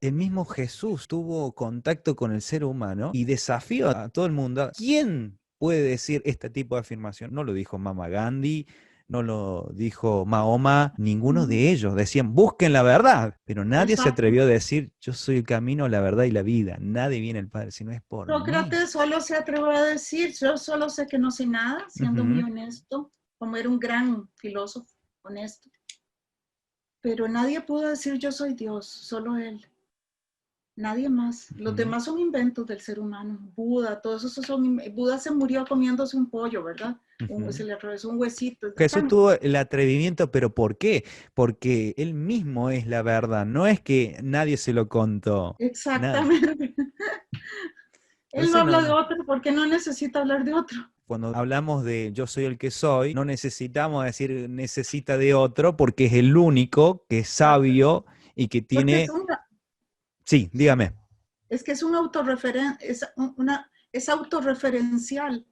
el mismo Jesús tuvo contacto con el ser humano y desafió a todo el mundo. ¿Quién puede decir este tipo de afirmación? No lo dijo Mama Gandhi, no lo dijo Mahoma, ninguno Ujú. de ellos. Decían, busquen la verdad, pero nadie se Exacto. atrevió a decir, yo soy el camino, la verdad y la vida. Nadie viene al Padre si no es por mí. Sócrates solo se atrevió a decir, yo solo sé que no sé nada, siendo muy Ujú. honesto, como era un gran filósofo honesto. Pero nadie pudo decir yo soy Dios, solo él. nadie más. Los demás son inventos del ser humano. Buda, todos esos son... Buda se murió comiéndose un pollo, ¿verdad? Se le atravesó un huesito. Jesús tuvo el atrevimiento, pero ¿por qué? Porque él mismo es la verdad, no es que nadie se lo contó. Exactamente. Él no habla de otro porque no necesita hablar de otro. Cuando hablamos de yo soy el que soy, no necesitamos decir necesita de otro porque es el único que es sabio y que tiene... Sí, dígame. Es que es un es autorreferencial.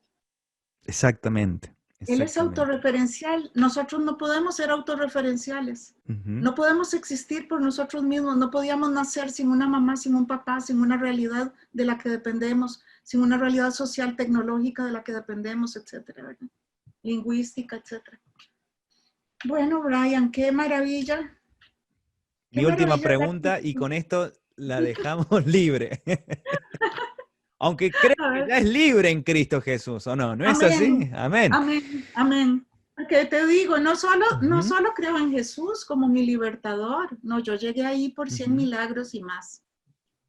Exactamente. Él es autorreferencial. Nosotros no podemos ser autorreferenciales. No podemos existir por nosotros mismos. No podíamos nacer sin una mamá, sin un papá, sin una realidad de la que dependemos, sin una realidad social, tecnológica de la que dependemos, etcétera, ¿verdad? Lingüística, etcétera. Bueno, Brian, qué maravilla. Mi última pregunta, y con esto la dejamos libre. Aunque creo que ya es libre en Cristo Jesús, ¿o no? ¿No es así? Amén. Amén, amén. Porque te digo, no solo creo en Jesús como mi libertador, no, yo llegué ahí por 100 milagros y más,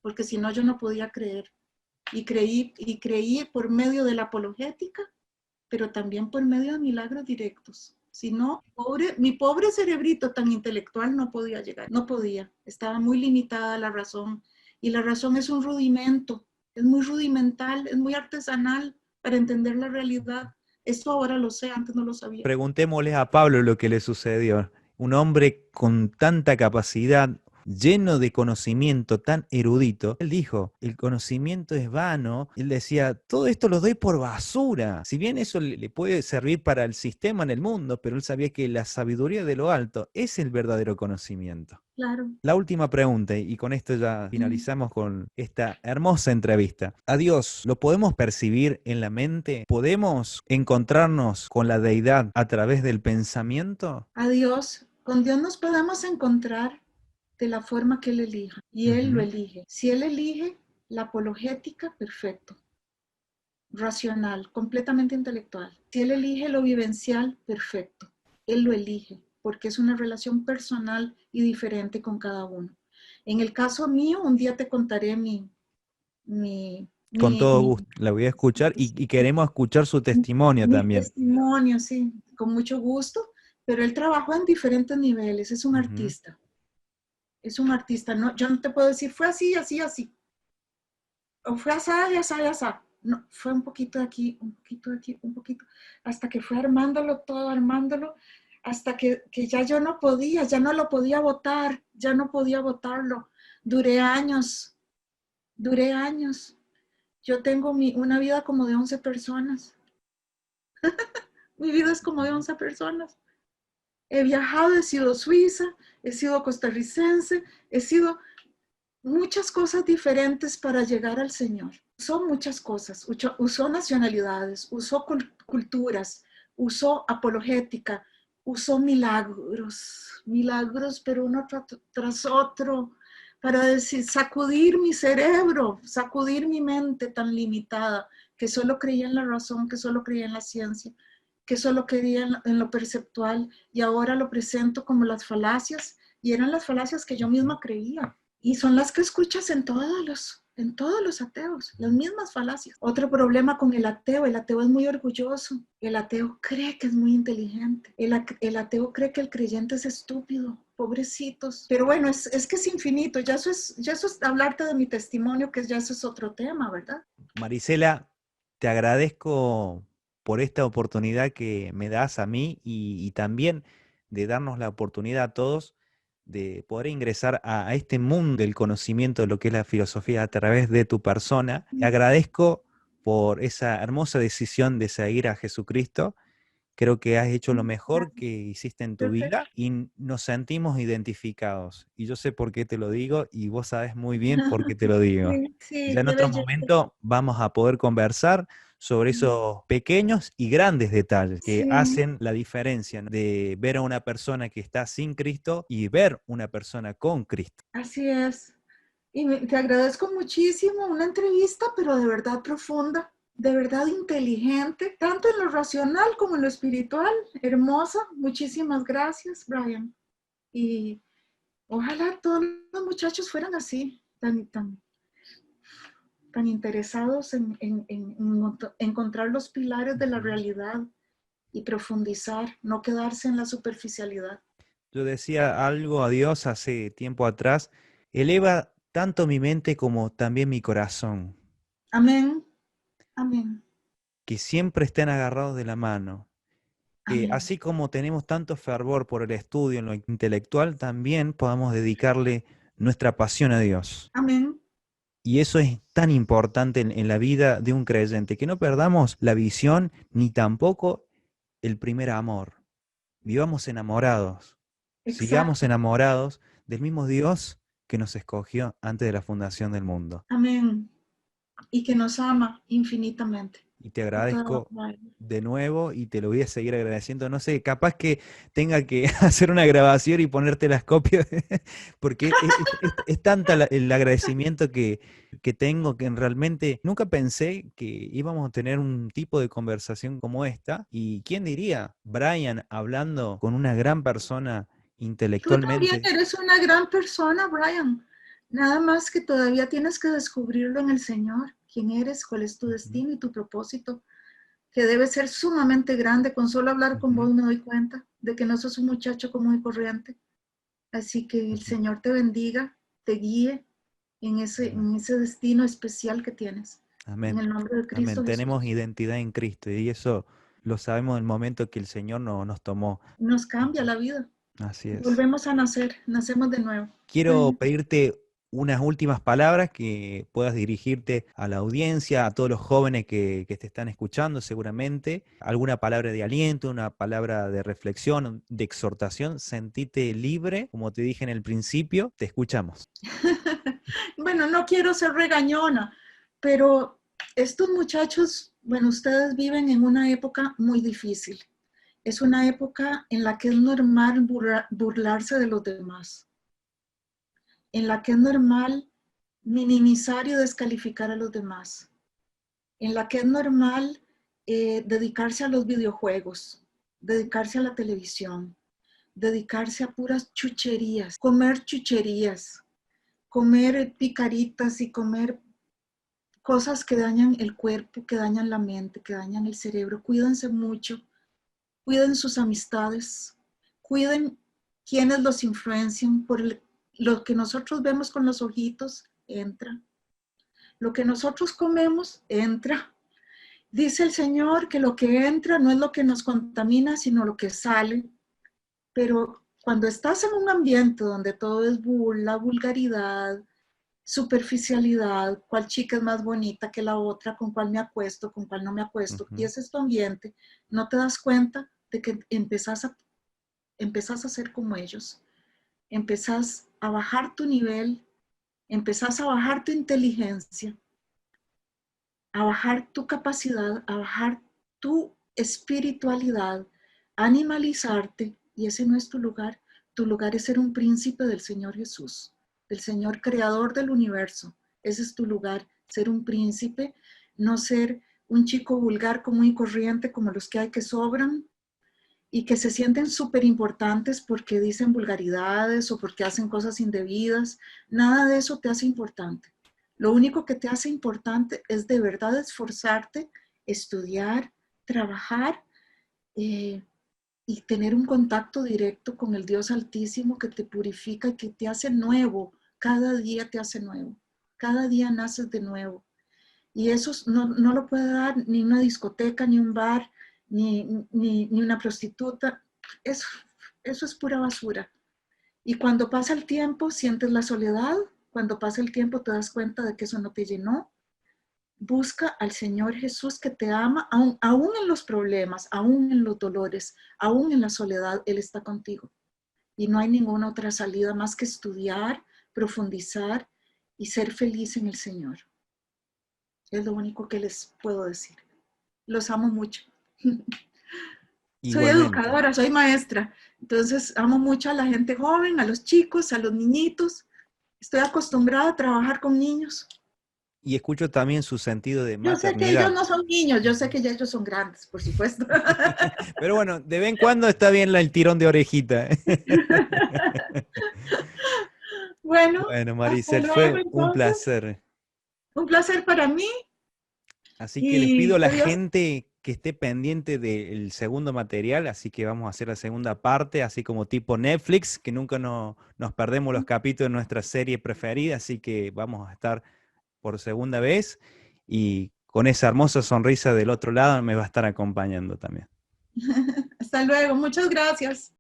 porque si no yo no podía creer. Y creí por medio de la apologética, pero también por medio de milagros directos. Si no, mi pobre cerebrito tan intelectual no podía llegar, no podía, estaba muy limitada la razón, y la razón es un rudimento, es muy rudimental, es muy artesanal para entender la realidad. Esto ahora lo sé, antes no lo sabía. Preguntémosle a Pablo lo que le sucedió. Un hombre con tanta capacidad, lleno de conocimiento, tan erudito. Él dijo, el conocimiento es vano. Él decía, todo esto lo doy por basura. Si bien eso le puede servir para el sistema en el mundo, pero él sabía que la sabiduría de lo alto es el verdadero conocimiento. Claro. La última pregunta, y con esto ya finalizamos con esta hermosa entrevista. ¿A Dios lo podemos percibir en la mente? ¿Podemos encontrarnos con la deidad a través del pensamiento? A Dios, con Dios nos podemos encontrar de la forma que Él elija, y Él lo elige. Si Él elige la apologética, perfecto. Racional, completamente intelectual. Si Él elige lo vivencial, perfecto. Él lo elige, porque es una relación personal y diferente con cada uno. En el caso mío, un día te contaré con todo gusto, la voy a escuchar y queremos escuchar su testimonio también. Mi testimonio, sí, con mucho gusto, pero él trabajó en diferentes niveles, es un artista. Es un artista, no, yo no te puedo decir, fue así, así, así. O fue así, así, así. No, fue un poquito de aquí, un poquito de aquí, un poquito, hasta que fue armándolo todo, armándolo, hasta que ya yo no podía, ya no lo podía botar, ya no podía botarlo. Duré años. Yo tengo una vida como de 11 personas. Mi vida es como de 11 personas. He viajado, he sido suiza, he sido costarricense, he sido muchas cosas diferentes para llegar al Señor. Usó muchas cosas, usó nacionalidades, usó culturas, usó apologética, usó milagros, pero uno tras otro, para decir, sacudir mi cerebro, sacudir mi mente tan limitada, que solo creía en la razón, que solo creía en la ciencia, que solo creía en lo perceptual, y ahora lo presento como las falacias, y eran las falacias que yo misma creía. Y son las que escuchas en todos los ateos, las mismas falacias. Otro problema con el ateo es muy orgulloso. El ateo cree que es muy inteligente. El ateo cree que el creyente es estúpido, pobrecitos. Pero bueno, es que es infinito. Ya eso es hablarte de mi testimonio, que ya eso es otro tema, ¿verdad? Marisela, te agradezco por esta oportunidad que me das a mí y también de darnos la oportunidad a todos de poder ingresar a este mundo del conocimiento de lo que es la filosofía a través de tu persona. Te agradezco por esa hermosa decisión de seguir a Jesucristo. Creo que has hecho lo mejor que hiciste en tu vida y nos sentimos identificados. Y yo sé por qué te lo digo y vos sabes muy bien por qué te lo digo. Sí, ya en otro momento vamos a poder conversar sobre esos pequeños y grandes detalles que hacen la diferencia de ver a una persona que está sin Cristo y ver una persona con Cristo. Así es. Y te agradezco muchísimo una entrevista, pero de verdad profunda, de verdad inteligente, tanto en lo racional como en lo espiritual. Hermosa. Muchísimas gracias, Brian. Y ojalá todos los muchachos fueran así, tan tan interesados en encontrar los pilares de la realidad y profundizar, no quedarse en la superficialidad. Yo decía algo a Dios hace tiempo atrás, eleva tanto mi mente como también mi corazón, Amén, amén, que siempre estén agarrados de la mano. Que amén, así como tenemos tanto fervor por el estudio en lo intelectual, también podamos dedicarle nuestra pasión a Dios. amén. Y eso es tan importante en la vida de un creyente, que no perdamos la visión ni tampoco el primer amor. Vivamos enamorados, sigamos Exacto, enamorados del mismo Dios que nos escogió antes de la fundación del mundo. amén. Y que nos ama infinitamente. Y te A toda agradezco hora. de nuevo y te lo voy a seguir agradeciendo. No sé, capaz que tenga que hacer una grabación y ponerte las copias, porque es tanta el agradecimiento que tengo que realmente nunca pensé que íbamos a tener un tipo de conversación como esta. Y quién diría, Brian hablando con una gran persona Tú también intelectualmente. eres una gran persona, Brian. Nada más que todavía tienes que descubrirlo en el Señor. ¿Quién eres? ¿Cuál es tu Ujú, destino y tu propósito? Que debe ser sumamente grande. Con solo hablar con ujú, vos me doy cuenta de que no sos un muchacho común y corriente. Así que el ujú. Señor te bendiga, te guíe Amén. en ese destino especial que tienes. En Amén. el nombre de Amén. Cristo Tenemos Jesús. identidad en Cristo y eso lo sabemos en el momento que el Señor nos tomó. Nos cambia Ujú. la vida. Así es. Volvemos a nacer, nacemos de nuevo. Quiero Bueno, pedirte unas últimas palabras que puedas dirigirte a la audiencia, a todos los jóvenes que te están escuchando seguramente. Alguna palabra de aliento, una palabra de reflexión, de exhortación. Sentite libre, como te dije en el principio, te escuchamos. bueno, no quiero ser regañona, pero estos muchachos, bueno, ustedes viven en una época muy difícil. Es una época en la que es normal burlarse de los demás, en la que es normal minimizar y descalificar a los demás, en la que es normal dedicarse a los videojuegos, dedicarse a la televisión, dedicarse a puras chucherías, comer picaritas y comer cosas que dañan el cuerpo, que dañan la mente, que dañan el cerebro. Cuídense mucho, cuiden sus amistades, cuiden quienes los influencian, lo que nosotros vemos con los ojitos, entra. Lo que nosotros comemos, entra. Dice el Señor que lo que entra no es lo que nos contamina, sino lo que sale. Pero cuando estás en un ambiente donde todo es burla, vulgaridad, superficialidad, cuál chica es más bonita que la otra, con cuál me acuesto, con cuál no me acuesto, y Ujú. ese es tu ambiente, no te das cuenta de que empezás a ser como ellos, empezás a bajar tu nivel, empezás a bajar tu inteligencia, a bajar tu capacidad, a bajar tu espiritualidad, a animalizarte, y ese no es tu lugar. Tu lugar es ser un príncipe del Señor Jesús, del Señor creador del universo. Ese es tu lugar, ser un príncipe, no ser un chico vulgar común y corriente como los que hay que sobran y que se sienten súper importantes porque dicen vulgaridades o porque hacen cosas indebidas. Nada de eso te hace importante. Lo único que te hace importante es de verdad esforzarte, estudiar, trabajar eh, y tener un contacto directo con el Dios Altísimo que te purifica y que te hace nuevo. Cada día te hace nuevo. Cada día naces de nuevo. Y eso no lo puede dar ni una discoteca, ni un bar, ni una prostituta. Eso, eso es pura basura. Y cuando pasa el tiempo, sientes la soledad. Cuando pasa el tiempo, te das cuenta de que eso no te llenó. Busca al Señor Jesús que te ama, aún en los problemas, aún en los dolores, aún en la soledad, Él está contigo. Y no hay ninguna otra salida más que estudiar, profundizar y ser feliz en el Señor. Es lo único que les puedo decir. Los amo mucho. Soy Igualmente. educadora, soy maestra. Entonces, amo mucho a la gente joven, a los chicos, a los niñitos. Estoy acostumbrada a trabajar con niños. Y escucho también su sentido de Yo sé que ellos maternidad. no son niños, yo sé Ujú. que ya ellos son grandes, por supuesto. Pero bueno, de vez en cuando está bien el tirón de orejita. Bueno, Bueno, hasta Maricel, luego fue un entonces. placer. Un placer para mí Así que les pido y a la que Dios... gente que esté pendiente del segundo material, así que vamos a hacer la segunda parte, así como tipo Netflix, que nunca nos perdemos los capítulos de nuestra serie preferida, así que vamos a estar por segunda vez y con esa hermosa sonrisa del otro lado me va a estar acompañando también. Hasta luego, muchas gracias.